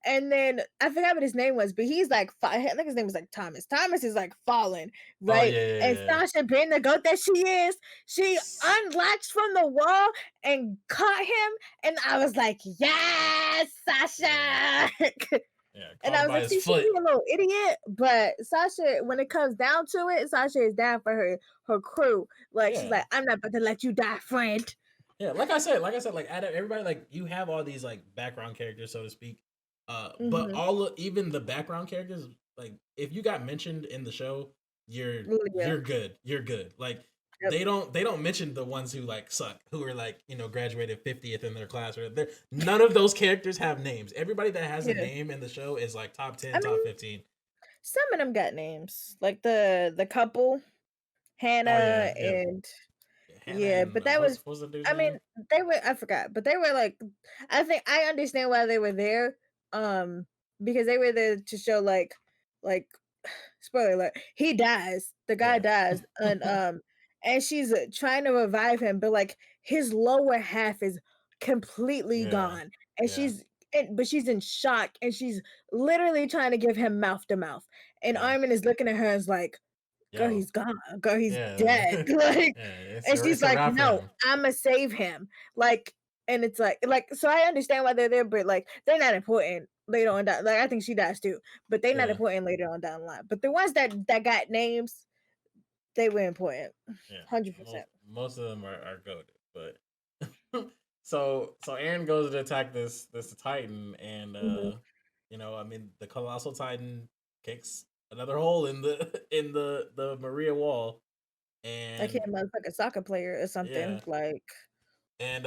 S2: And then I forgot what his name was, but he's like, I think his name was like Thomas. Thomas is like falling,
S1: Oh
S2: right?
S1: yeah, yeah,
S2: And
S1: yeah.
S2: Sasha, being the goat that she is, she unlatched from the wall and caught him. And I was like, yes,
S1: Yeah,
S2: Sasha.
S1: yeah.
S2: And
S1: Caught
S2: I
S1: him
S2: was
S1: by
S2: like,
S1: his
S2: see, she
S1: foot.
S2: be a little idiot, but Sasha, when it comes down to it, Sasha is down for her crew. Like she's
S1: Yeah,
S2: like, I'm not about to let you die, friend.
S1: yeah. Like out of everybody, like you have all these like background characters, so to speak. But
S2: Hmm.
S1: even the background characters, like if you got mentioned in the show, you're
S2: Yeah.
S1: you're good. You're good. Like
S2: Yep.
S1: they don't mention the ones who like suck, who are like graduated 50th in their class. Or none of those characters have names. Everybody that has a
S2: Yeah.
S1: name in the show is like top
S2: I
S1: 10, top
S2: mean,
S1: 15.
S2: some of them got names, like the couple,
S1: Oh yeah,
S2: Hannah
S1: yeah.
S2: and
S1: Hannah
S2: yeah,
S1: and
S2: but that was
S1: what's the dude's
S2: I mean,
S1: name?
S2: they were I forgot, but they were like I think I understand why they were there. Um, because they were there to show like spoiler alert, he dies. The guy
S1: Yeah,
S2: dies and she's trying to revive him, but like his lower half is completely
S1: yeah,
S2: gone. And
S1: yeah,
S2: but she's in shock and she's literally trying to give him mouth to mouth. And
S1: yeah.
S2: Armin is looking at her and is like, girl,
S1: Yo,
S2: he's gone. Girl, he's
S1: yeah,
S2: dead. Like,
S1: yeah.
S2: and she's
S1: It's a
S2: like,
S1: wrap for
S2: no,
S1: him.
S2: I'ma save him. Like, and it's so I understand why they're there, but like they're not important later on down. Like I think she dies too, but they're not
S1: Yeah,
S2: important later on down the line. But the ones that got names, they were important.
S1: yeah.
S2: 100%.
S1: Most of them are goaded, but so Aaron goes to attack this Titan, and
S2: Hmm.
S1: I mean the colossal Titan kicks another hole in the the Maria wall,
S2: Like
S1: and
S2: him, like a soccer player or
S1: yeah,
S2: something. Like,
S1: and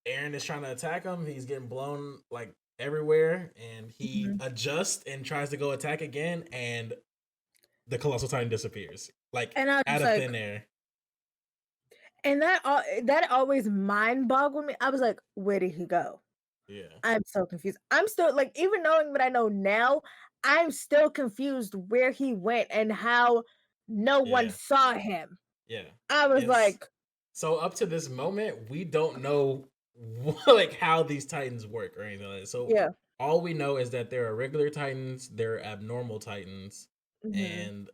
S1: Aaron is trying to attack him. He's getting blown like everywhere, and he
S2: mhm.
S1: adjusts and tries to go attack again, and the colossal Titan disappears like
S2: And I was
S1: out
S2: just
S1: of
S2: like,
S1: thin air.
S2: and that always mind boggled me. I was like, where did he go?
S1: Yeah,
S2: I'm so confused. I'm still like, even knowing what I know now, I'm still confused where he went and how no one
S1: yeah,
S2: saw him.
S1: yeah.
S2: I was
S1: And
S2: like,
S1: so up to this moment, we don't know like how these titans work or anything like that. So
S2: yeah.
S1: all we know is that there are regular titans, there are abnormal titans,
S2: Hmm.
S1: and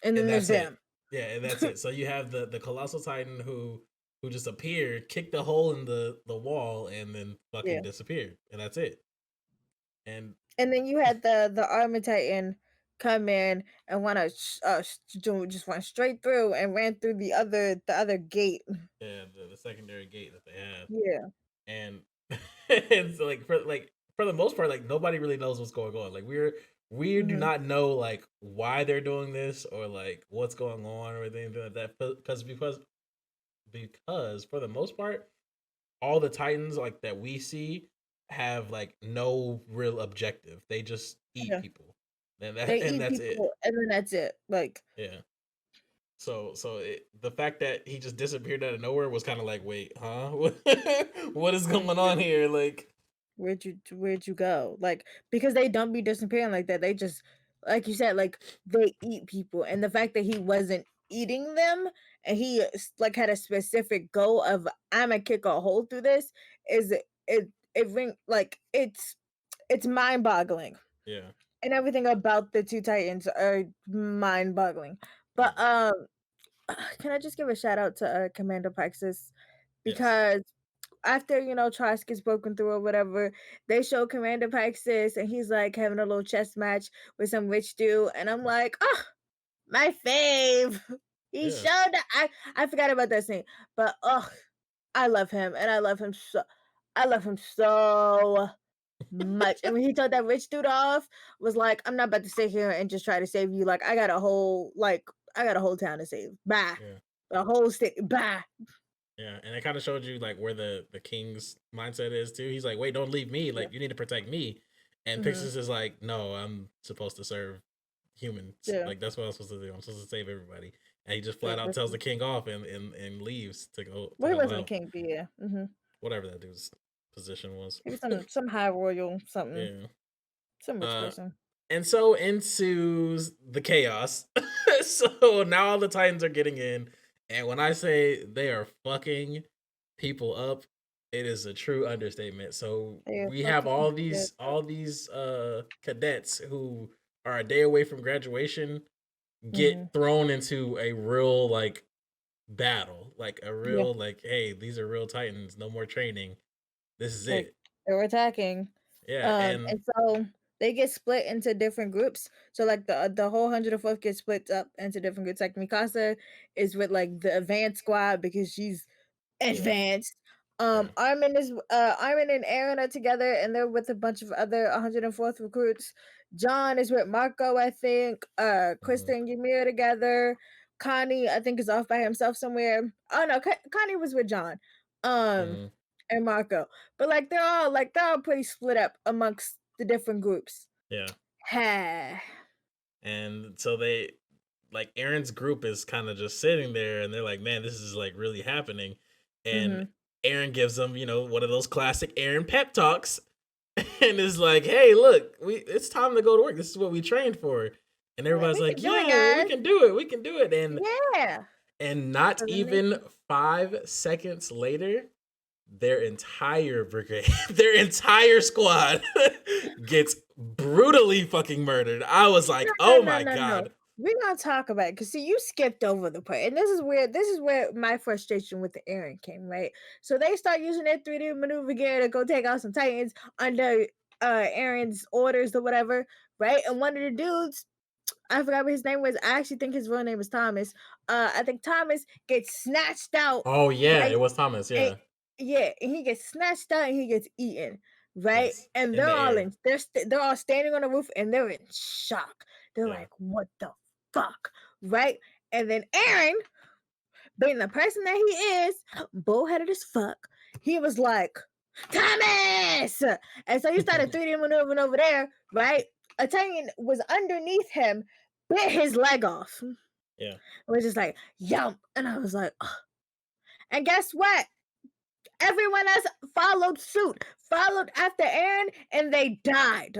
S2: And then there's
S1: that's it.
S2: them.
S1: Yeah, and that's it. So you have the colossal titan who just appeared, kicked a hole in the wall, and then fucking
S2: Yeah.
S1: disappeared, and that's it. And
S2: And then you had the Armor Titan come in and just went straight through and ran through the other gate.
S1: yeah, the secondary gate that they have,
S2: Yeah.
S1: and it's like for the most part, like nobody really knows what's going on. Like we do
S2: Hmm.
S1: not know like why they're doing this or like what's going on or anything like that. Because for the most part, all the Titans like that we see have like no real objective. They just eat
S2: Yeah.
S1: people,
S2: They
S1: and
S2: eat
S1: that's it.
S2: people and then that's it. Like
S1: Yeah, The fact that he just disappeared out of nowhere was kind of like, wait, huh? What is going on here? Like,
S2: Where'd you go? Like, because they don't be disappearing like that. They just, like you said, like they eat people, and the fact that he wasn't eating them and he like had a specific goal of I'ma kick a hole through this is it ring like it's mind boggling,
S1: yeah,
S2: and everything about the two Titans are mind boggling.
S1: yeah,
S2: But can I just give a shout out to Commander Praxis
S1: yes,
S2: because after Trask gets broken through or whatever, they show Commander Praxis and he's like having a little chess match with some rich dude, and I'm like, oh, my fave. He
S1: yeah,
S2: showed that I forgot about that scene, but oh, I love him and I love him so much. And when he told that rich dude off, was like, I'm not about to sit here and just try to save you. Like I got a whole town to save. Bye.
S1: yeah.
S2: The whole state. Bye.
S1: Yeah, and it kind of showed you like where the king's mindset is too. He's like, "Wait, don't leave me.
S2: Yeah.
S1: Like, you need to protect me." And
S2: Hmm.
S1: Pixis is like, "No, I'm supposed to serve humans.
S2: Yeah.
S1: Like, that's what I'm supposed to do. I'm supposed to save everybody." And he just
S2: Yeah.
S1: flat out tells the king off and leaves to
S2: Well, he
S1: help
S2: wasn't a
S1: out
S2: king, but yeah.
S1: whatever that dude's position was.
S2: He was some high royal something,
S1: Yeah.
S2: some rich
S1: Uh,
S2: person.
S1: and so ensues the chaos. So now all the Titans are getting in, and when I say they are fucking people up, it is a true understatement. So
S2: They are
S1: we have
S2: fucking
S1: all
S2: shit
S1: these
S2: up.
S1: all these cadets who are a day away from graduation get
S2: Mhm.
S1: thrown into a real like battle, like a
S2: Yeah,
S1: real like, hey, these are real Titans, no more training. This is
S2: like
S1: it.
S2: they were attacking.
S1: Yeah, and
S2: And so they get split into different groups. So like the whole 104th gets split up into different groups. Like Mikasa is with like the advanced squad because she's
S1: yeah,
S2: advanced.
S1: yeah.
S2: Armin and Aaron are together and they're with a bunch of other 104th recruits. John is with Marco, I think. Krista
S1: Mhm,
S2: and Ymir are together. Connie, I think, is off by himself somewhere. Oh no, Connie was with John. Um
S1: mhm.
S2: and Marco. But they're all pretty split up amongst the different groups.
S1: Yeah.
S2: Ha.
S1: And so they like Aaron's group is kind of just sitting there and they're like, man, this is like really happening. And
S2: Mhm.
S1: Aaron gives them, one of those classic Aaron pep talks and is like, hey, look, it's time to go to work. This is what we trained for. And
S2: Like,
S1: everybody's
S2: we
S1: like,
S2: can do it,
S1: yeah, we
S2: guys.
S1: can do it. We can do it.
S2: Yeah.
S1: And not
S2: So then they
S1: even 5 seconds later, their entire brigade, their entire squad gets brutally fucking murdered. I was
S2: No,
S1: like,
S2: no,
S1: oh
S2: no,
S1: my
S2: no, no.
S1: god.
S2: We're gonna talk about it because see, you skipped over the part, and this is where my frustration with the Aaron came, right? So they start using their 3D maneuver gear to go take out some Titans under Aaron's orders or whatever, right? And one of the dudes, I forgot what his name was. I actually think his real name was Thomas. I think Thomas gets snatched out,
S1: Oh yeah,
S2: right?
S1: it was Thomas.
S2: And
S1: Yeah.
S2: yeah, and he gets snatched out and he gets eaten, right?
S1: Yes.
S2: And
S1: In the air.
S2: they're all standing on the roof and they're in shock. They're
S1: Yeah.
S2: like, "What the fuck?" Right? And then Aaron, being the person that he is, bullheaded as fuck, he was like, "Thomas!" And so he started 3D maneuvering over there, right? Italian was underneath him, bit his leg off.
S1: Yeah.
S2: Was just like, "Yum," and I was like, "Ugh." And guess what? Everyone else followed suit, followed after Aaron, and they died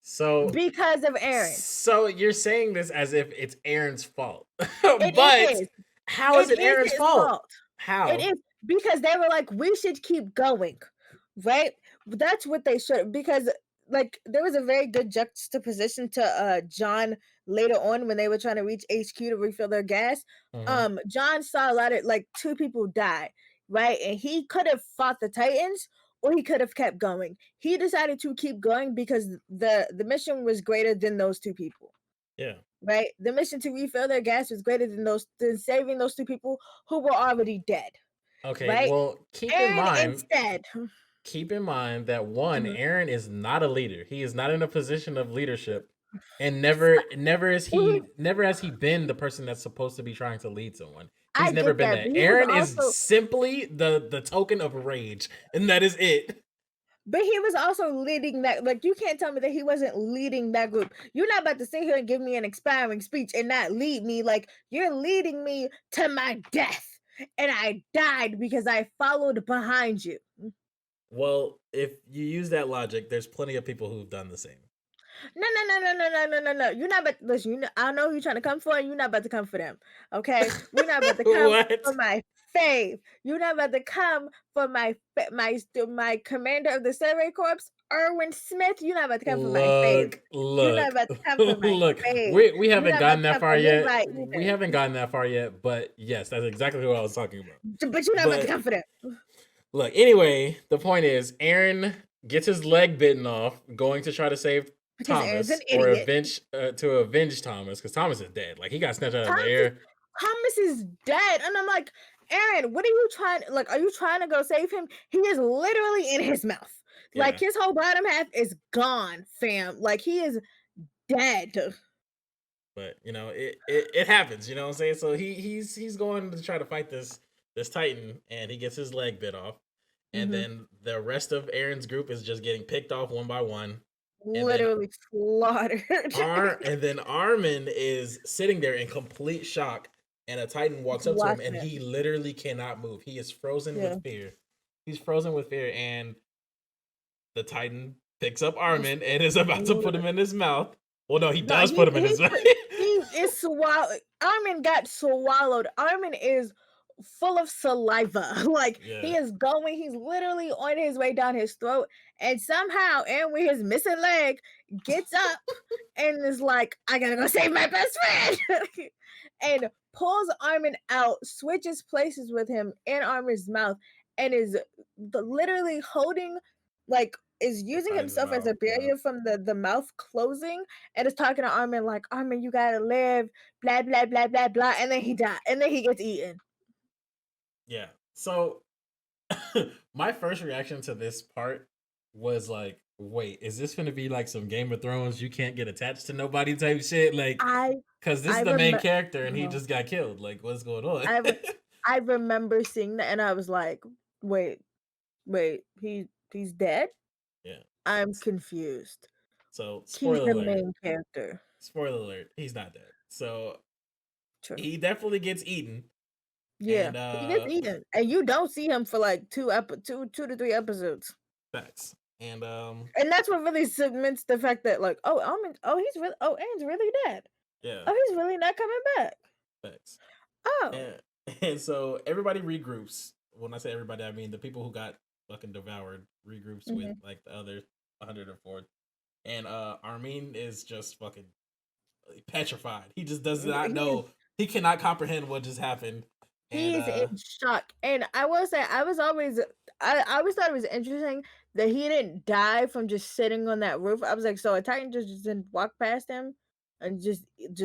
S1: So
S2: because of Aaron.
S1: so you're saying this as if it's Aaron's fault.
S2: It
S1: But
S2: is.
S1: how is
S2: It
S1: it
S2: is
S1: Aaron's
S2: his
S1: fault?
S2: fault. It
S1: How?
S2: is because they were like, we should keep going, right? That's what they should because like there was a very good juxtaposition to John later on when they were trying to reach HQ to refill their gas.
S1: Mhm.
S2: John saw a lot of like two people die, right? And he could have fought the Titans or he could have kept going. He decided to keep going because the mission was greater than those two people,
S1: Yeah.
S2: right? The mission to refill their gas was greater than saving those two people who were already dead,
S1: Okay.
S2: right?
S1: Well,
S2: And instead,
S1: keep in mind that one,
S2: mhm,
S1: Aaron is not a leader. He is not in a position of leadership. And never has he been the person that's supposed to be trying to lead someone. He's
S2: I
S1: never
S2: get
S1: been
S2: that,
S1: that.
S2: but he was
S1: Aaron is
S2: also
S1: simply the token of rage, and that is it.
S2: But he was also leading that. Like, you can't tell me that he wasn't leading that group. You're not about to sit here and give me an expiring speech and not lead me. Like, you're leading me to my death. And I died because I followed behind you.
S1: Well, if you use that logic, there's plenty of people who've done the same.
S2: No, no, no, no, no, no, no, no, no. You're not about to listen. I know who you're trying to come for, and you're not about to come for them. Okay, we're not about to come for
S1: What?
S2: my fave. You're not about to come for my commander of the Survey Corps, Erwin Smith. You're not about to come for my fave.
S1: Look,
S2: You're not
S1: look,
S2: about to come for my
S1: look.
S2: fave.
S1: We
S2: You're
S1: haven't
S2: not about
S1: gotten
S2: to
S1: that
S2: come
S1: far
S2: for
S1: yet.
S2: Levi
S1: We
S2: either.
S1: haven't gotten that far yet, but yes, that's exactly what I was talking about.
S2: But you're not about to
S1: But
S2: come for them.
S1: look, anyway, the point is Aaron gets his leg bitten off going to try to save
S2: Because Aaron's an
S1: Thomas or
S2: idiot.
S1: avenge Thomas because Thomas is dead. Like he got snatched out of the
S2: Thomas is,
S1: air.
S2: Thomas is dead. And I'm like, Aaron, what are you trying? Like, are you trying to go save him? He is literally in his mouth. Like
S1: Yeah,
S2: his whole bottom half is gone, fam. Like he is dead.
S1: but it happens. You know what I'm saying? So he's going to try to fight this Titan, and he gets his leg bit off, and
S2: Hmm.
S1: then the rest of Aaron's group is just getting picked off one by one, and then
S2: Literally slaughtered.
S1: Armin is sitting there in complete shock, and a Titan walks
S2: Just
S1: up to him,
S2: watching
S1: and
S2: it.
S1: he literally cannot move. He is frozen
S2: Yeah.
S1: with fear. He's frozen with fear, and the Titan picks up Armin and is about to put him in his mouth. Well, no, he
S2: No,
S1: does put him in his mouth.
S2: he is swallowed. Armin got swallowed. Armin is full of saliva. Like
S1: Yeah,
S2: he is going, he's literally on his way down his throat. And somehow, and with his missing leg, gets up and is like, I gotta go save my best friend. And pulls Armin out, switches places with him in Armin's mouth, and is literally holding, like, is
S1: the
S2: using
S1: Titan's
S2: himself as a
S1: mouth. Yeah,
S2: barrier from the mouth closing, and is talking to Armin like, Armin, you gotta live, blah blah blah blah blah, and then he died, and then he gets eaten.
S1: yeah. So my first reaction to this part was like, wait, is this gonna be like some Game of Thrones you can't get attached to nobody type shit? Like,
S2: I
S1: because this
S2: I
S1: is the main
S2: remember
S1: character and he just got killed. Like, what's going on?
S2: I re- I remember seeing that, and I was like, wait, wait, he's dead.
S1: Yeah.
S2: I'm confused.
S1: So
S2: He's
S1: spoiler
S2: the
S1: alert.
S2: main character.
S1: Spoiler alert. He's not dead. So
S2: True.
S1: he definitely gets eaten.
S2: Yeah,
S1: And
S2: he gets eaten, and you don't see him for like two to three episodes.
S1: facts. And
S2: And that's what really cements the fact that, like, oh, Aaron's really dead.
S1: yeah,
S2: Oh, he's really not coming back.
S1: facts.
S2: Oh,
S1: And and so everybody regroups. When I say everybody, I mean the people who got fucking devoured regroups with
S2: mhm.
S1: like the other 104. And Armin is just fucking petrified. He just does not
S2: He is
S1: know. He cannot comprehend what just happened. And
S2: He's in shock, and I will say I always thought it was interesting that he didn't die from just sitting on that roof. I was like, so a Titan just didn't walk past him and just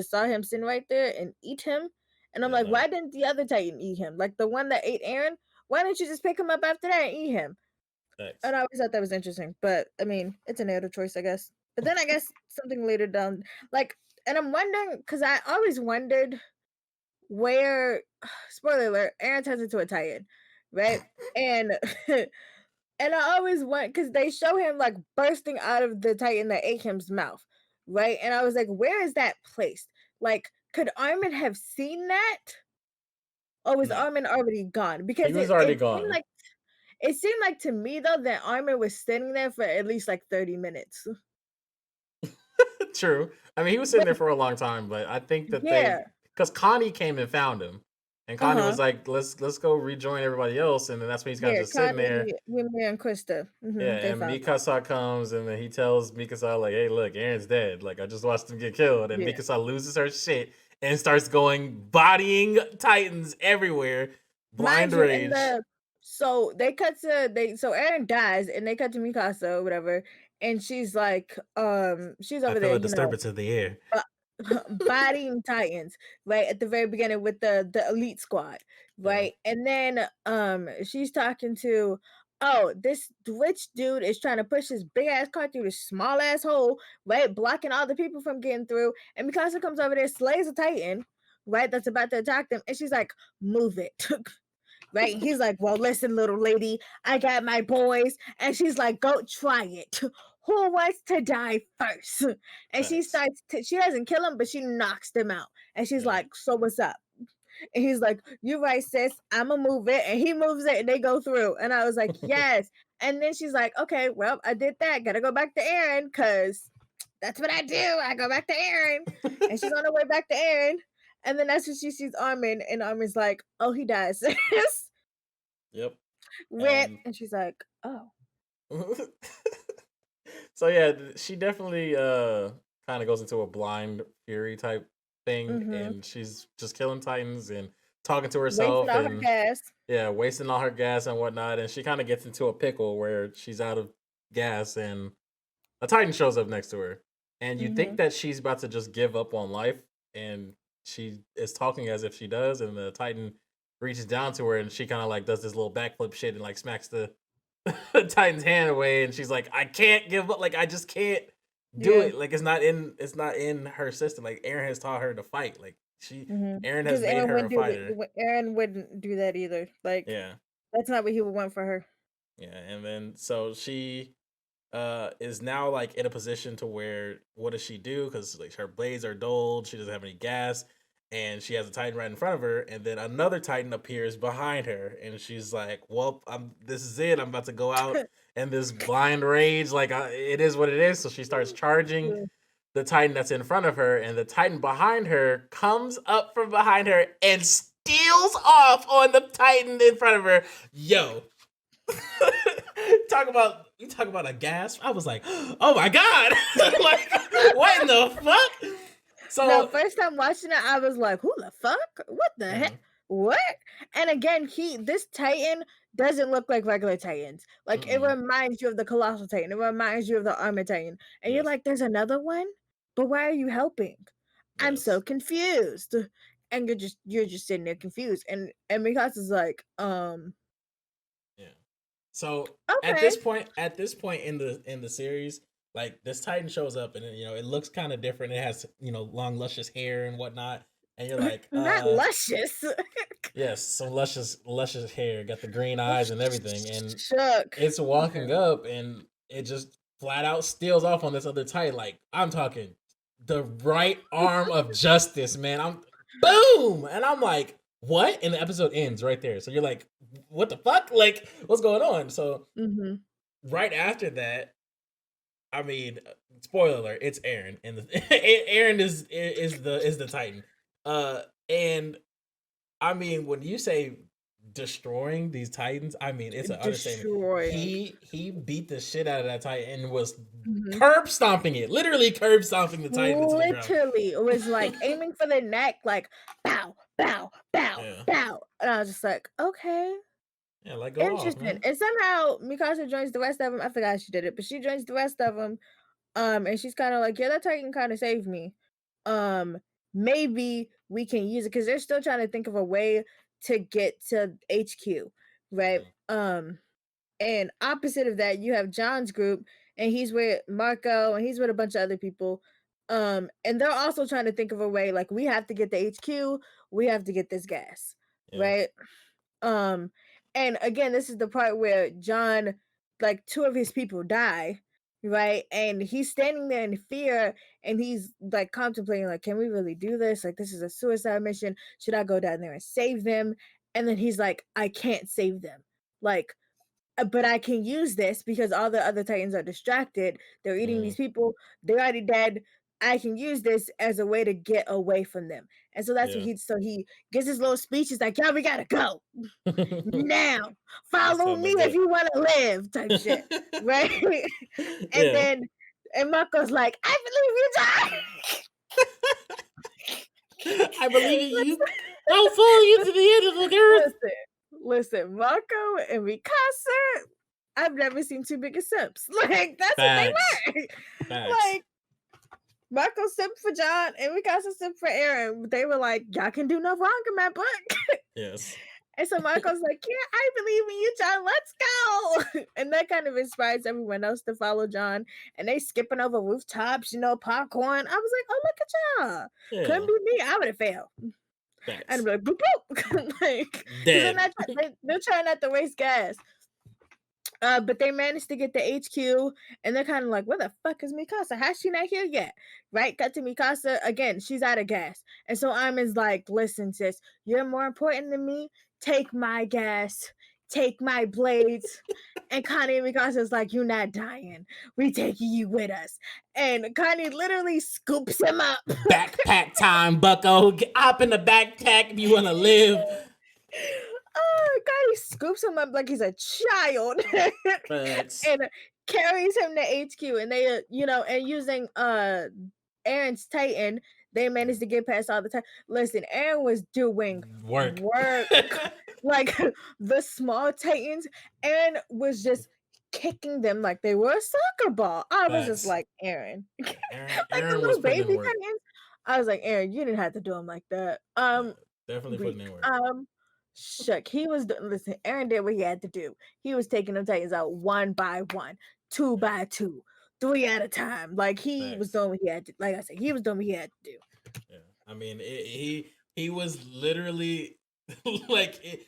S2: saw him sitting right there and eat him? And I'm
S1: yeah,
S2: like,
S1: no,
S2: why didn't the other Titan eat him? Like the one that ate Aaron? Why didn't you just pick him up after that and eat him?
S1: facts.
S2: And I always thought that was interesting, but I mean, it's a narrative choice, I guess. But then I guess something later down, like, and I'm wondering because I always wondered where spoiler alert, Aaron turns into a Titan, right? And and I always want because they show him like bursting out of the Titan that ate him's mouth, right? And I was like, where is that placed? Like, could Armin have seen that? Or was
S1: No,
S2: Armin already gone?
S1: he
S2: Because
S1: was
S2: it,
S1: already
S2: it seemed
S1: gone.
S2: like it seemed like to me though that Armin was sitting there for at least like 30 minutes.
S1: True. I mean, he was sitting there
S2: But
S1: for a long time, but I think that
S2: yeah,
S1: because Connie came and found him, and Connie was
S2: uh-huh.
S1: like, let's go rejoin everybody else," and then that's when he's kind of
S2: Yeah,
S1: just sitting there.
S2: Connie, Yumi, and Krista.
S1: Yeah,
S2: They
S1: and
S2: found him.
S1: Mikasa comes, and then he tells Mikasa like, "Hey, look, Aaron's dead. Like, I just watched him get killed," and
S2: Yeah.
S1: Mikasa loses her shit and starts going bodying Titans everywhere, blind
S2: Mind you, in
S1: rage.
S2: the so they cut to they so Aaron dies and they cut to Mikasa or whatever, and she's
S1: I
S2: over
S1: feel
S2: there,
S1: a disturbance in the air.
S2: bo- bodying Titans, right? At the very beginning with the elite squad,
S1: Yeah,
S2: right? And then she's talking to this rich dude is trying to push his big ass car through this small ass hole, right? Blocking all the people from getting through. And Mikasa comes over there, slays a Titan, right? That's about to attack them, and she's like, move it. right? He's like, well, listen, little lady, I got my boys. And she's like, go try it. Who wants to die first? And she
S1: Facts.
S2: starts, she doesn't kill him, but she knocks them out. And she's
S1: Yeah.
S2: like, so what's up? And he's like, you right, sis, I'ma move it. And he moves it and they go through. And I was like, yes. And then she's like, okay, well, I did that. Gotta go back to Aaron because that's what I do. I go back to Aaron. And she's on her way back to Aaron. And then that's when she sees Armin, and Armin's like, oh, he dies.
S1: Yep.
S2: Rip.
S1: And
S2: And she's like, oh.
S1: so yeah, she definitely kind of goes into a blind fury type thing,
S2: Mm-hmm.
S1: and she's just killing titans and talking to
S2: Wasting
S1: herself
S2: all her
S1: and
S2: gas.
S1: yeah, wasting all her gas and whatnot. And she kind of gets into a pickle where she's out of gas, and a titan shows up next to her, and you
S2: Mm-hmm.
S1: think that she's about to just give up on life, and she is talking as if she does, and the titan reaches down to her, and she kind of like does this little backflip shit and like smacks the Titan's hand away, and she's like, "I can't give up. Like, I just can't do
S2: Yeah.
S1: it. Like, it's not in her system. Like, Aaron has taught her to fight. Like, Aaron has
S2: Because
S1: made
S2: Aaron
S1: her a
S2: wouldn't do
S1: fighter.
S2: it. Aaron wouldn't do that either. Like,
S1: Yeah,
S2: that's not what he would want for her.
S1: yeah." And then so she is now like in a position to where what does she do? Because like her blades are dulled, she doesn't have any gas, and she has a Titan right in front of her, and then another Titan appears behind her, and she's like, "Well, I'm this is it. I'm about to go out." And this blind rage, like it is what it is. So she starts charging
S2: Yeah.
S1: the Titan that's in front of her, and the Titan behind her comes up from behind her and steals off on the Titan in front of her. Yo, talk about a gasp. I was like, oh my god, like what in the fuck?
S2: No,
S1: So
S2: first time watching it, I was like, "Who the fuck? What the heck?
S1: mhm,
S2: What?" And again, this Titan doesn't look like regular Titans. Like it
S1: mm-mm,
S2: reminds you of the Colossal Titan. It reminds you of the Armor Titan. And you're
S1: yes,
S2: like, "There's another one, but why are you helping? I'm so
S1: yes,
S2: confused." And you're just sitting there confused. And Mikasa's like,
S1: yeah. So
S2: okay,
S1: at this point in the series, like this Titan shows up, and it looks kind of different. It has long luscious hair and whatnot, and you're like,
S2: not luscious."
S1: yes, some luscious hair, got the green eyes and everything, and
S2: Shook.
S1: it's
S2: Okay.
S1: walking up, and it just flat out steals off on this other Titan. Like I'm talking the right arm of justice, man. I'm boom, and I'm like, what? And the episode ends right there. So you're like, what the fuck? Like, what's going on? So
S2: Mhm.
S1: right after that, I mean, spoiler alert, it's Aaron, and Aaron is the Titan. And I mean, when you say destroying these Titans, I mean it's an understatement.
S2: Destroying.
S1: He beat the shit out of that Titan and was
S2: Mhm.
S1: curb stomping it, literally curb stomping the Titan into the ground.
S2: Literally, it was like aiming for the neck, like bow, bow, bow,
S1: Yeah,
S2: bow. And I was just like, okay,
S1: yeah, like go off,
S2: interesting.
S1: man.
S2: And somehow Mikasa joins the rest of them. I forgot she did it, but she joins the rest of them. And she's kind of like, yeah, that Titan kind of saved me. Um, Maybe we can use it because they're still trying to think of a way to get to HQ, right?
S1: Mhm,
S2: And opposite of that, you have John's group, and he's with Marco, and he's with a bunch of other people. And they're also trying to think of a way, like, we have to get the HQ, we have to get this gas,
S1: yeah,
S2: right? Um, and again, this is the part where John, like, two of his people die, right? And he's standing there in fear, and he's like contemplating, like, can we really do this? Like, this is a suicide mission. Should I go down there and save them? And then he's like, I can't save them. Like, but I can use this because all the other Titans are distracted. They're eating
S1: mhm,
S2: these people. They're already dead. I can use this as a way to get away from them. And so that's what
S1: yeah.
S2: he gives his little speech. He's like, "Yeah, we gotta go now.
S1: Just
S2: Follow
S1: tell them
S2: me
S1: to
S2: if
S1: go.
S2: you want to live," type shit, right? And
S1: Yeah.
S2: then Marco's like, "I believe you, John."
S1: I believe in you. I'll follow you to the end of the earth.
S2: Listen, listen, Marco and Mikasa. I've never seen two bigger simps. Like that's what they
S1: Facts.
S2: were.
S1: Facts.
S2: Like Marco simp for John and Mikasa simp for Aaron. They were like, y'all can do no wrong in my book.
S1: Yes.
S2: And so Marco's like, yeah, I believe in you, John. Let's go. And that kind of inspires everyone else to follow John. And they skipping over rooftops, popcorn. I was like, oh, look at y'all. Couldn't
S1: Yeah.
S2: be me. I would have failed. and
S1: Facts.
S2: be like, boop, boop. Like, because
S1: Dead.
S2: they're trying not to waste gas. But they managed to get the HQ, and they're kind of like, "Where the fuck is Mikasa? How's she not here yet?" Right? Cut to Mikasa again. She's out of gas, and so Armin's like, "Listen, sis, you're more important than me. Take my gas, take my blades." And Connie and Mikasa's like, "You're not dying. We taking you with us." And Connie literally scoops him up.
S1: Backpack time, Bucko. Hop in the backpack if you want to live.
S2: Oh God, he scoops him up like he's a child
S1: Facts.
S2: and carries him to HQ. And they, and using Aaron's Titan, they managed to get past all the time. Listen, Aaron was doing
S1: Work.
S2: work like the small Titans. Aaron was just kicking them like they were a soccer ball. I was just
S1: Facts.
S2: like, Aaron, like the
S1: Aaron was
S2: little
S1: putting
S2: baby
S1: in work.
S2: Titans. I was like, Aaron, you didn't have to do them like that.
S1: Yeah, definitely putting
S2: Weak.
S1: in work.
S2: Shuck. Listen, Aaron did what he had to do. He was taking them Titans out one by one, two
S1: Yeah.
S2: by two, three at a time. Like he was
S1: Facts.
S2: doing what he had to. Like I said, he was doing what he had to do.
S1: Yeah. I mean, he was literally like it,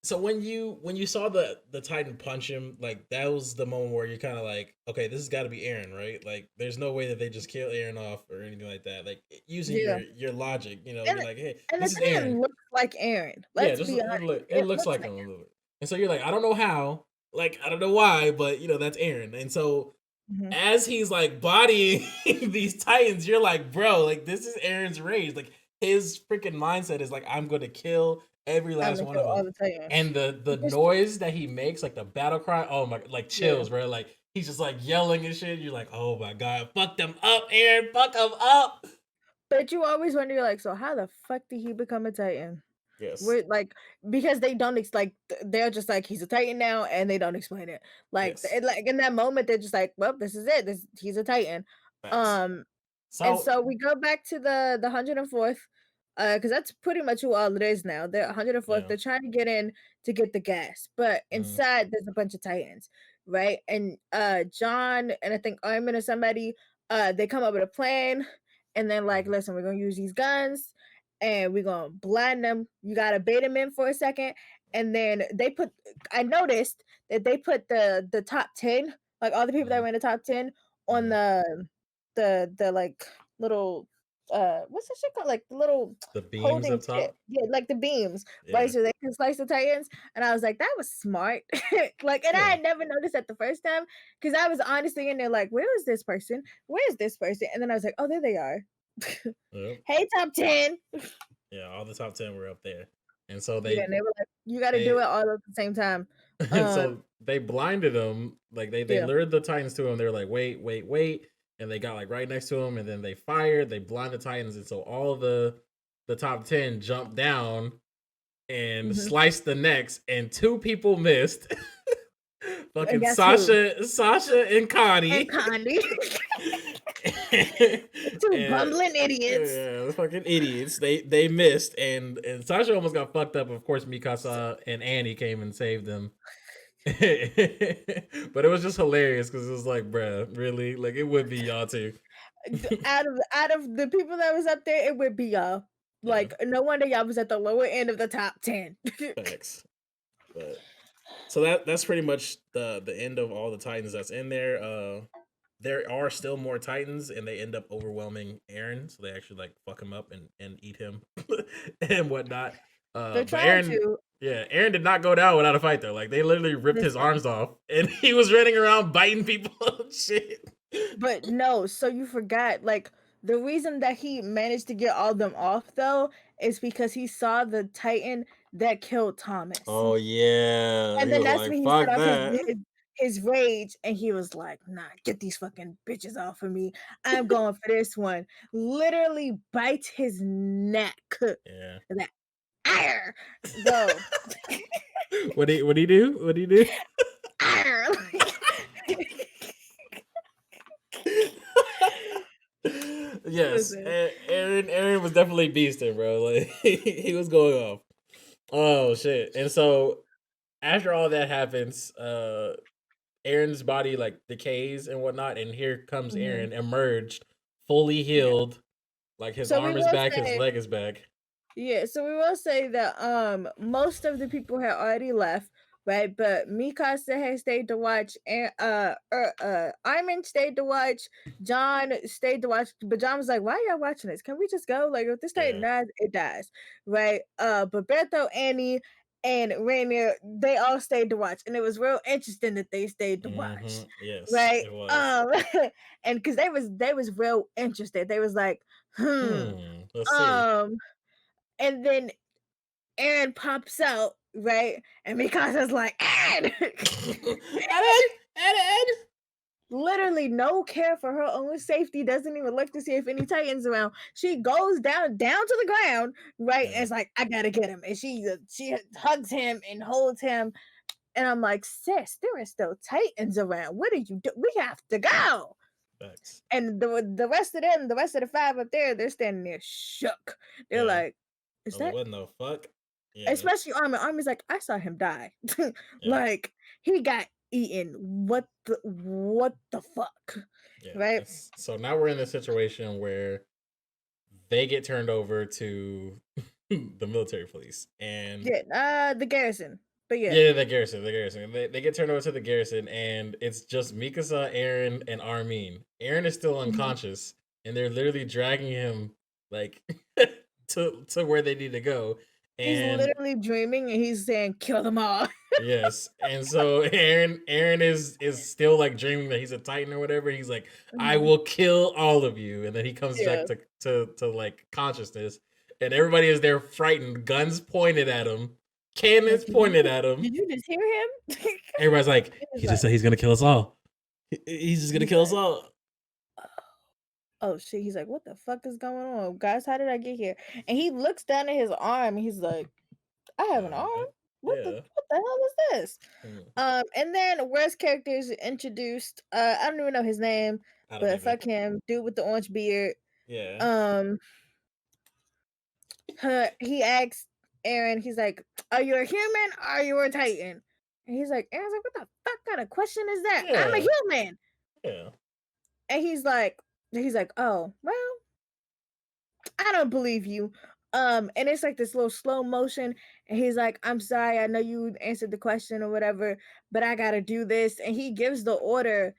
S1: so when you saw the Titan punch him, like that was the moment where you're kind of like, okay, this has got to be Aaron, right? Like, there's no way that they just kill Aaron off or anything like that. Like using
S2: Yeah,
S1: your logic,
S2: and
S1: you're like, hey,
S2: and the
S1: this is
S2: Titan
S1: Aaron.
S2: looks like Aaron.
S1: Yeah,
S2: Let's
S1: just
S2: be honest.
S1: it
S2: It
S1: looks
S2: looks
S1: like
S2: like
S1: him a little bit. And so you're like, I don't know how, like I don't know why, but that's Aaron. And so
S2: Aaron.
S1: as he's like bodying these Titans, you're like, bro, like this is Aaron's rage. Like his freaking mindset is like, I'm gonna kill every
S2: I'm
S1: last
S2: gonna
S1: one
S2: kill
S1: of them.
S2: all the Titans.
S1: And the
S2: Just
S1: noise that he makes, like the battle cry, oh my, like
S2: yeah.
S1: chills, bro. Like he's just like yelling and shit. You're like, oh my god, fuck them up, Aaron, fuck them up.
S2: But you always wonder, like, so how the fuck did he become a Titan?
S1: Yes,
S2: We're like because they don't they're just like he's a Titan now, and they don't explain it.
S1: yes,
S2: Like in that moment, they're just like, well, this is it. This he's a Titan.
S1: facts.
S2: Um, and
S1: So
S2: so we go back to the 104th, because that's pretty much who all it is now. The 104th,
S1: yeah,
S2: they're trying to get in to get the gas, but
S1: mm,
S2: inside there's a bunch of Titans, right? And John and I think Armin or somebody, they come up with a plan, and then like,
S1: mm,
S2: listen, we're gonna use these guns, and we're gonna blind them. You gotta bait them in for a second, and then they put. I noticed that they put the top 10, like all the people that
S1: mm,
S2: were in the top 10, on
S1: mm.
S2: the like little what's that shit called? Like the little
S1: The beams
S2: holding
S1: up
S2: shit.
S1: top.
S2: Yeah, like the beams, right?
S1: Yeah,
S2: So they can slice the Titans. And I was like, that was smart. Like, and I
S1: yeah,
S2: had never noticed that the first time because I was honestly in there like, where is this person? Where is this person? And then I was like, oh, there they are.
S1: yep.
S2: Hey, top 10.
S1: Yeah, all the top 10 were up there. And so
S2: Yeah, and they were like, you got to do
S1: they
S2: it all at the same time.
S1: and
S2: Um,
S1: so they blinded him. Like they
S2: yeah.
S1: lured the Titans to him. They were like, wait, wait, wait. And they got like right next to him, and then they fired, they blinded the Titans, and so all the top 10 jumped down and
S2: Hmm.
S1: sliced the necks, and two people missed.
S2: And
S1: Fucking
S2: guess who?
S1: Sasha and
S2: And
S1: Connie.
S2: Condi. Two
S1: And
S2: bumbling idiots.
S1: yeah, the fucking idiots. They missed, and Sasha almost got fucked up. Of course, Mikasa and Annie came and saved them. But it was just hilarious because it was like, bruh, really? Like it would be y'all too.
S2: Out of the people that was up there, it would be y'all.
S1: Yeah,
S2: Like, no wonder y'all was at the lower end of the top 10.
S1: facts. But so that's pretty much the end of all the Titans that's in there. There are still more Titans, and they end up overwhelming Aaron, so they actually like fuck him up and eat him and whatnot.
S2: They're
S1: But
S2: trying
S1: Aaron,
S2: to
S1: yeah, Aaron did not go down without a fight though. Like they literally ripped his
S2: listen,
S1: arms off, and he was running around biting people and shit.
S2: but no, so you forgot, like, the reason that he managed to get all them off though is because he saw the Titan that killed Thomas.
S1: Oh yeah,
S2: And
S1: he
S2: then
S1: was
S2: that's
S1: like,
S2: when he set
S1: "Fuck
S2: off
S1: that."
S2: his rage, and he was like, "Nah, get these fucking bitches off of me. I'm going for this one." Literally bites his neck.
S1: Yeah.
S2: That "Arr!" Bro.
S1: What he do? What he do?
S2: "Arr!"
S1: Yes,
S2: Listen.
S1: Aaron was definitely beasting, bro. Like he was going off. Oh shit! And so after all that happens, Aaron's body like decays and whatnot, and here comes
S2: Mhm.
S1: Aaron emerged, fully
S2: Yeah.
S1: healed, like his
S2: So we
S1: arm is
S2: will
S1: back, his
S2: say
S1: leg is back.
S2: Yeah, so we will say that most of the people had already left, right? But Mikasa had stayed to watch, and Iman stayed to watch, John stayed to watch, but John was like, "Why y'all watching this? Can we just go? Like, if this Titan
S1: Yeah.
S2: dies, it dies, right?" But Bertho, Annie, and Rainier, they all stayed to watch, and it was real interesting that they stayed to watch,
S1: Yes,
S2: right?
S1: it was.
S2: And because they was real interested, they was like,
S1: Let's see.
S2: um and then Aaron pops out, right? And Mikasa's like, Aaron!
S1: Ed.
S2: Literally no care for her own safety, doesn't even look to see if any Titans around. She goes down to the ground, right? And
S1: Yeah.
S2: it's like, I gotta get him. And she hugs him and holds him. And I'm like, sis, there are still Titans around. What are you do? We have to go.
S1: Facts.
S2: And the rest of them, the rest of the five up there, they're standing there shook. They're
S1: Yeah.
S2: like,
S1: I
S2: is
S1: was like,
S2: that
S1: what in the fuck? Yeah.
S2: especially Armin? Armin's like, I saw him die.
S1: Yeah.
S2: Like he got eaten. What the fuck?
S1: Yeah.
S2: Right?
S1: So now we're in a situation where they get turned over to the military police, and
S2: Yeah, the garrison. But yeah.
S1: yeah, the garrison, They get turned over to the garrison, and it's just Mikasa, Aaron, and Armin. Aaron is still
S2: Mhm.
S1: unconscious, and they're literally dragging him like to where they need to go.
S2: He's
S1: And
S2: literally dreaming and he's saying, kill them all.
S1: yes, and so Aaron is still like dreaming that he's a Titan or whatever. He's like, I
S2: Mhm.
S1: will kill all of you, and then he comes back
S2: Yeah.
S1: to like consciousness, and everybody is there frightened, guns pointed at him, cannons
S2: Like,
S1: pointed at him.
S2: did you just hear him?
S1: Everybody's like,
S2: He's
S1: he just
S2: like,
S1: said he's gonna kill us all. He's just gonna
S2: he's
S1: kill us
S2: like,
S1: all.
S2: oh shit. He's like, what the fuck is going on? Guys, how did I get here? And he looks down at his arm and he's like, I have an arm.
S1: Yeah.
S2: What the hell is this?
S1: Mm,
S2: And then worst characters introduced. I don't even know his name,
S1: I don't
S2: but
S1: either.
S2: fuck him, dude with the orange beard.
S1: Yeah.
S2: Um, he asks Aaron, he's like, "Are you a human? Or are you a Titan?" And Aaron's like, "What the fuck kind of question is that? I'm a
S1: Yeah.
S2: human."
S1: Yeah.
S2: And he's like, "Oh, well, I don't believe you." And it's like this little slow motion, and he's like, I'm sorry, I know you answered the question or whatever, but I gotta do this. And he gives the order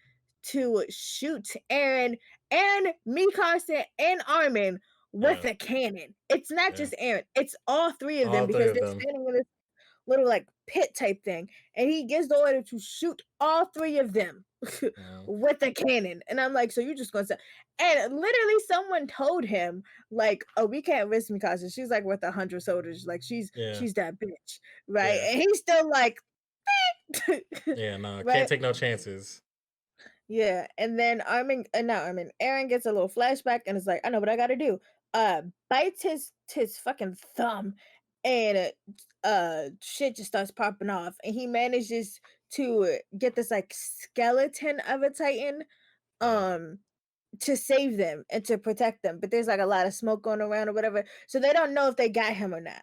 S2: to shoot Aaron and Mikasa and Armin with
S1: Yeah.
S2: a cannon. It's not
S1: Yeah.
S2: just Aaron, it's all three of them
S1: All three
S2: because
S1: of
S2: they're
S1: them.
S2: standing in this little like pit type thing. And he gives the order to shoot all three of them
S1: Mm,
S2: with a cannon. And I'm like, so you just gonna say, and literally someone told him, like, oh, we can't risk Mikasa. She's like worth 100 soldiers. Like
S1: yeah.
S2: she's that bitch. Right.
S1: Yeah.
S2: And he's still like,
S1: Yeah. No, can't
S2: right.
S1: take no chances.
S2: Yeah, and then not Armin, Aaron gets a little flashback and is like, I know what I gotta do. Bites his fucking thumb, and shit just starts popping off, and he manages to get this like skeleton of a Titan,
S1: Yeah.
S2: um, to save them and to protect them. But there's like a lot of smoke going around or whatever, so they don't know if they got him or not,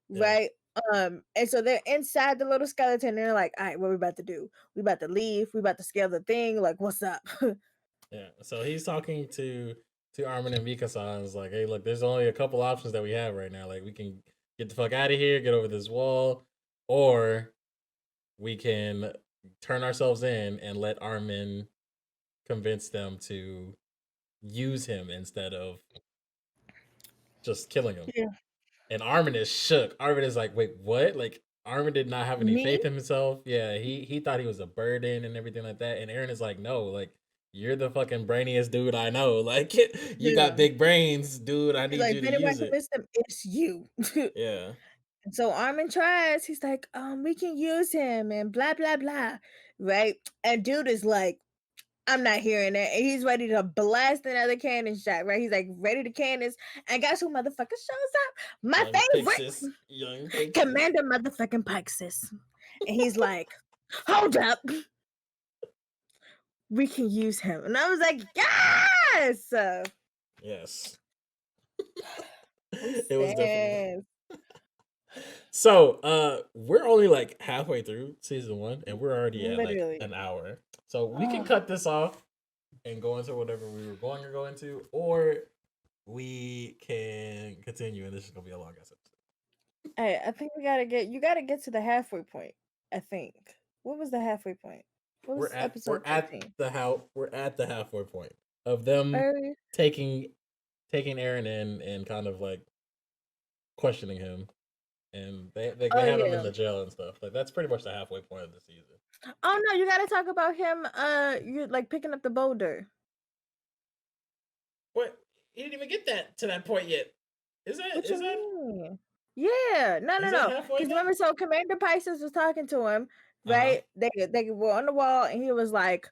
S1: Yeah.
S2: right? And so they're inside the little skeleton, and they're like, all right, what we about to do? We about to leave, we about to scale the thing, like, what's up?
S1: Yeah. So he's talking to Armin and Mikasa and is like, hey, look, there's only a couple options that we have right now. Like we can get the fuck out of here, get over this wall, or we can turn ourselves in and let Armin convince them to use him instead of just killing him.
S2: Yeah.
S1: And Armin is shook. Armin is like, wait, what? Like Armin did not have any
S2: Me?
S1: faith in himself. Yeah, he thought he was a burden and everything like that. And Aaron is like, no, like you're the fucking brainiest dude I know. Like you got
S2: Yeah.
S1: big brains, dude. I
S2: He's
S1: need
S2: like,
S1: you
S2: if
S1: to
S2: anyone
S1: use it.
S2: convinced them, it's you.
S1: Yeah.
S2: And so Armin tries. He's like, we can use him and blah blah blah. Right? And dude is like, I'm not hearing that. And he's ready to blast another cannon shot, right? He's like ready to cannons. And guess who motherfucker shows up? My
S1: Young
S2: favorite
S1: Pixis. Young Pixis.
S2: Commander motherfucking Pixis. And he's like, hold up. We can use him. And I was like, yes!
S1: Yes.
S2: We
S1: It was definitely.
S2: stand.
S1: So, we're only like halfway through season 1 and we're already at like
S2: Literally.
S1: an hour. So, we can cut this off and go into whatever we were going to go into, or we can continue, and this is gonna be a long ass episode.
S2: Hey, I think you gotta get to the halfway point. I think. What was the halfway point? What was
S1: We're
S2: episode
S1: at
S2: 13?
S1: we're at the halfway point of them
S2: Early?
S1: taking Aaron in and kind of like questioning him, and
S2: Oh
S1: they have him
S2: yeah.
S1: in the jail and stuff. Like that's pretty much the halfway point of the season.
S2: Oh no, you gotta talk about him. You like picking up the boulder.
S1: What? He didn't even get that to that point yet. Is that
S2: What you
S1: is that
S2: mean? Yeah, no, no,
S1: is that
S2: no.
S1: halfway
S2: Because
S1: then?
S2: remember, so Commander Pisces was talking to him,
S1: Uh-huh.
S2: right? They were on the wall, and he's like,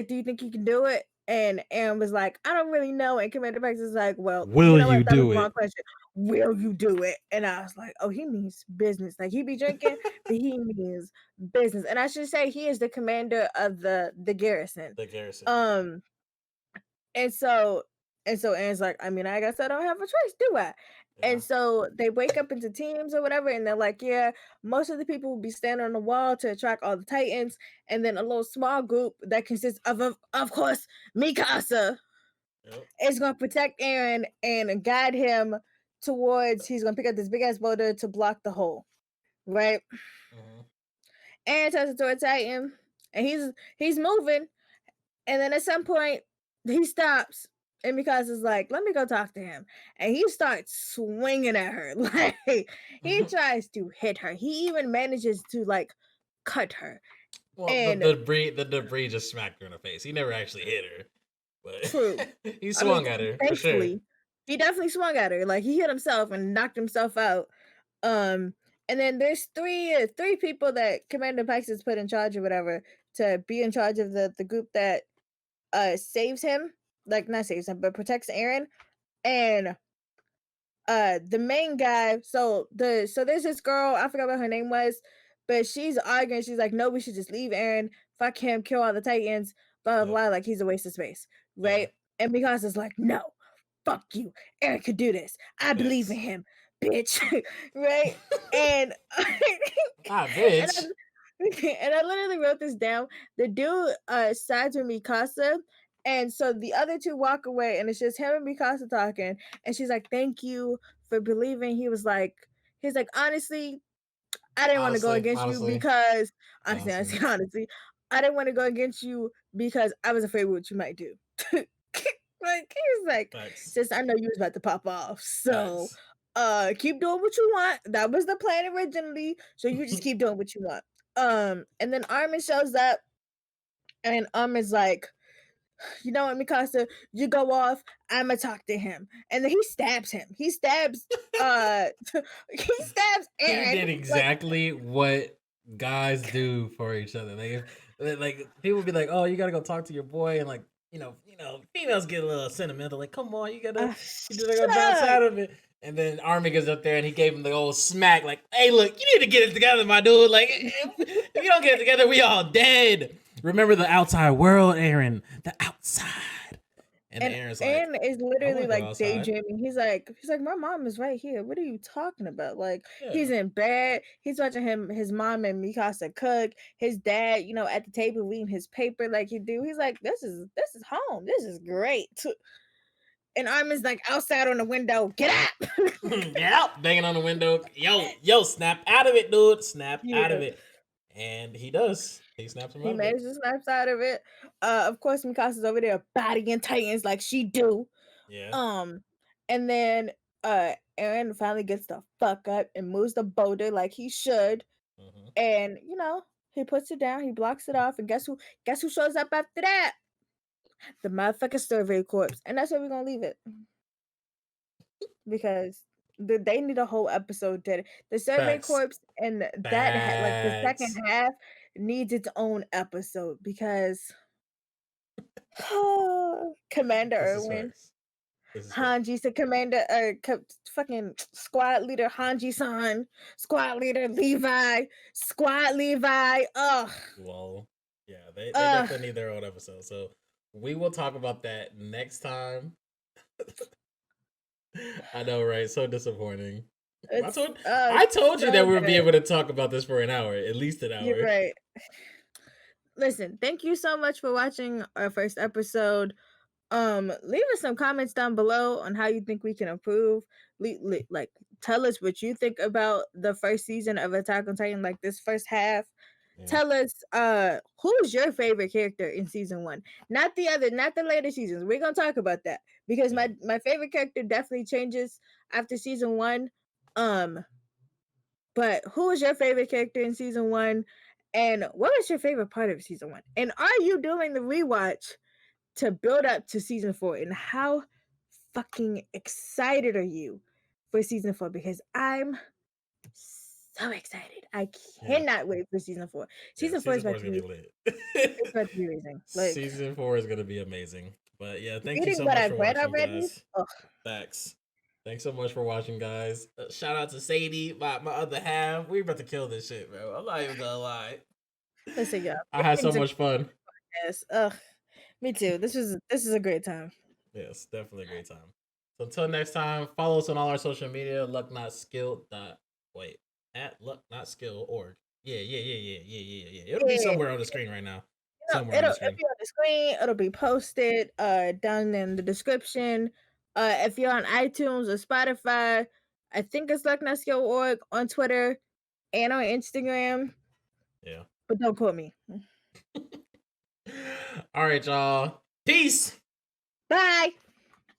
S2: "Do you think you can do it?" And Aaron was like, "I don't really know." And Commander Pisces was like, "Well, you
S1: Will
S2: know
S1: you
S2: what? That was
S1: do
S2: the wrong
S1: it?
S2: question. Will you do it?" And I was like, "Oh, he means business. Like he be drinking, but he means business." And I should say, he is the commander of the garrison.
S1: The garrison.
S2: Um, and so Aaron's like, I mean, I guess I don't have a choice, do I?
S1: Yeah.
S2: And so they wake up into teams or whatever, and they're like, yeah, most of the people will be standing on the wall to attract all the Titans, and then a little small group that consists of course, Mikasa
S1: Yep.
S2: is gonna protect Aaron and guide him towards he's gonna pick up this big ass boulder to block the hole, right?
S1: Mm-hmm.
S2: Aaron turns into a Titan, and he's moving. And then at some point, he stops, and because it's like, let me go talk to him. And he starts swinging at her. Like, he tries to hit her. He even manages to, like, cut her.
S1: Well,
S2: And
S1: the debris just smacked her in the face. He never actually hit her,
S2: true.
S1: but he
S2: I mean,
S1: swung at her for sure.
S2: thankfully, he definitely swung at her. Like, he hit himself and knocked himself out. Um, and then there's three people that Commander Pikes has put in charge or whatever to be in charge of the group that saves him, like not saves him, but protects Aaron. And the main guy, so there's this girl, I forgot what her name was, but she's arguing, she's like, no, we should just leave Aaron, fuck him, kill all the Titans, blah blah
S1: Yep.
S2: blah, like he's a waste of space,
S1: Yeah.
S2: right? And because it's like, no, fuck you, Aaron could do this. I believe in
S1: Facts.
S2: him, bitch. Right? And
S1: Ah,
S2: and
S1: bitch.
S2: and I literally wrote this down. The dude sides with Mikasa, and so the other two walk away, and it's just him and Mikasa talking. And she's like, "Thank you for believing." He's like, honestly, I didn't want to go against you
S1: Honestly.
S2: because
S1: Honestly.
S2: honestly, I didn't want to go against you because I was afraid what you might do. Like he's like,
S1: Facts.
S2: since I know you was about to pop off, so
S1: Facts.
S2: keep doing what you want. That was the plan originally, so you just keep doing what you want. And then Armin shows up, and Armin's like, you know what, Mikasa, you go off, I'ma talk to him. And then he stabs him. He stabs he stabs
S1: He
S2: Aaron.
S1: did
S2: Like
S1: exactly what guys do for each other. Like people be like, "Oh, you gotta go talk to your boy," and like females get a little sentimental. Like, come on, you gotta go bounce
S2: shut.
S1: out of it. And then Army goes up there and he gave him the old smack. Like, hey, look, you need to get it together, my dude. Like, if you don't get it together, we all dead. Remember the outside world, Aaron. The outside. And
S2: And
S1: Aaron's like,
S2: Aaron is
S1: I want
S2: literally
S1: to go
S2: like
S1: outside.
S2: daydreaming. He's like, my mom is right here. What are you talking about? Like he's
S1: Yeah.
S2: in bed. He's watching his mom and Mikasa cook. His dad, at the table reading his paper like he do. He's like, this is home. This is great. And Armin's like outside on the window. Get out.
S1: Get out, banging on the window. Yo, snap out of it, dude. Snap out of
S2: Yeah.
S1: it. And he does. He snaps him
S2: He
S1: out of it.
S2: managed to snap out of it. Of course, Mikasa's over there bodying Titans like she do.
S1: Yeah.
S2: Um, and then Aaron finally gets the fuck up and moves the boulder like he should.
S1: Mm-hmm.
S2: And he puts it down, he blocks it off, and guess who shows up after that? The motherfucking survey corps. And that's where we're gonna leave it. Because they need a whole episode dedicated. The survey
S1: Facts.
S2: corps and like the second
S1: Facts.
S2: half needs its own episode because Commander
S1: This is
S2: Irwin,
S1: facts. This is facts.
S2: Hanji said Commander fucking squad leader Hanji-san, squad leader Levi, squad Levi. Ugh.
S1: Well, yeah, they
S2: Ugh.
S1: definitely need their own episode. So we will talk about that next time. I know, right? So disappointing. I told you that we would be able to talk about this for an hour, at least an hour.
S2: You're right. Listen, thank you so much for watching our first episode Leave us some comments down below on how you think we can improve. Like, tell us what you think about the first season of Attack on Titan, like this first half.
S1: Yeah,
S2: Tell us who's your favorite character in season one, not the later seasons. We're gonna talk about that because
S1: yeah.
S2: my favorite character definitely changes after season one. um but who was your favorite character in season one, and what was your favorite part of season one, and are you doing the rewatch to build up to season four, and how fucking excited are you for season four? Because I'm so excited. I
S1: Yeah.
S2: cannot wait for season four.
S1: Yeah,
S2: Season four is
S1: season four
S2: about
S1: is
S2: to
S1: gonna be
S2: be
S1: lit.
S2: it's about to be amazing. Like,
S1: Season four is gonna be amazing. But yeah, thank you
S2: reading
S1: so
S2: what
S1: much
S2: I've
S1: for
S2: read
S1: watching,
S2: already.
S1: guys.
S2: Oh,
S1: Thanks. Thanks so much for watching, guys. Shout out to Sadie, my other half. We about to kill this shit, bro. I'm not even gonna lie.
S2: listen, y'all.
S1: I had so
S2: Things are
S1: much fun.
S2: yes. Ugh, me too. This is a great time.
S1: Yes, definitely a great time. So until next time, follow us on all our social media. Luck not skill dot wait at luck not skill org. Yeah. It'll be
S2: Yeah,
S1: somewhere on the screen right now. Somewhere on
S2: it'll
S1: the screen.
S2: be on the screen. It'll be posted down in the description. If you're on iTunes or Spotify, I think it's lucknotskill.org on Twitter and on Instagram.
S1: Yeah.
S2: But don't quote me.
S1: All right, y'all. Peace.
S2: Bye.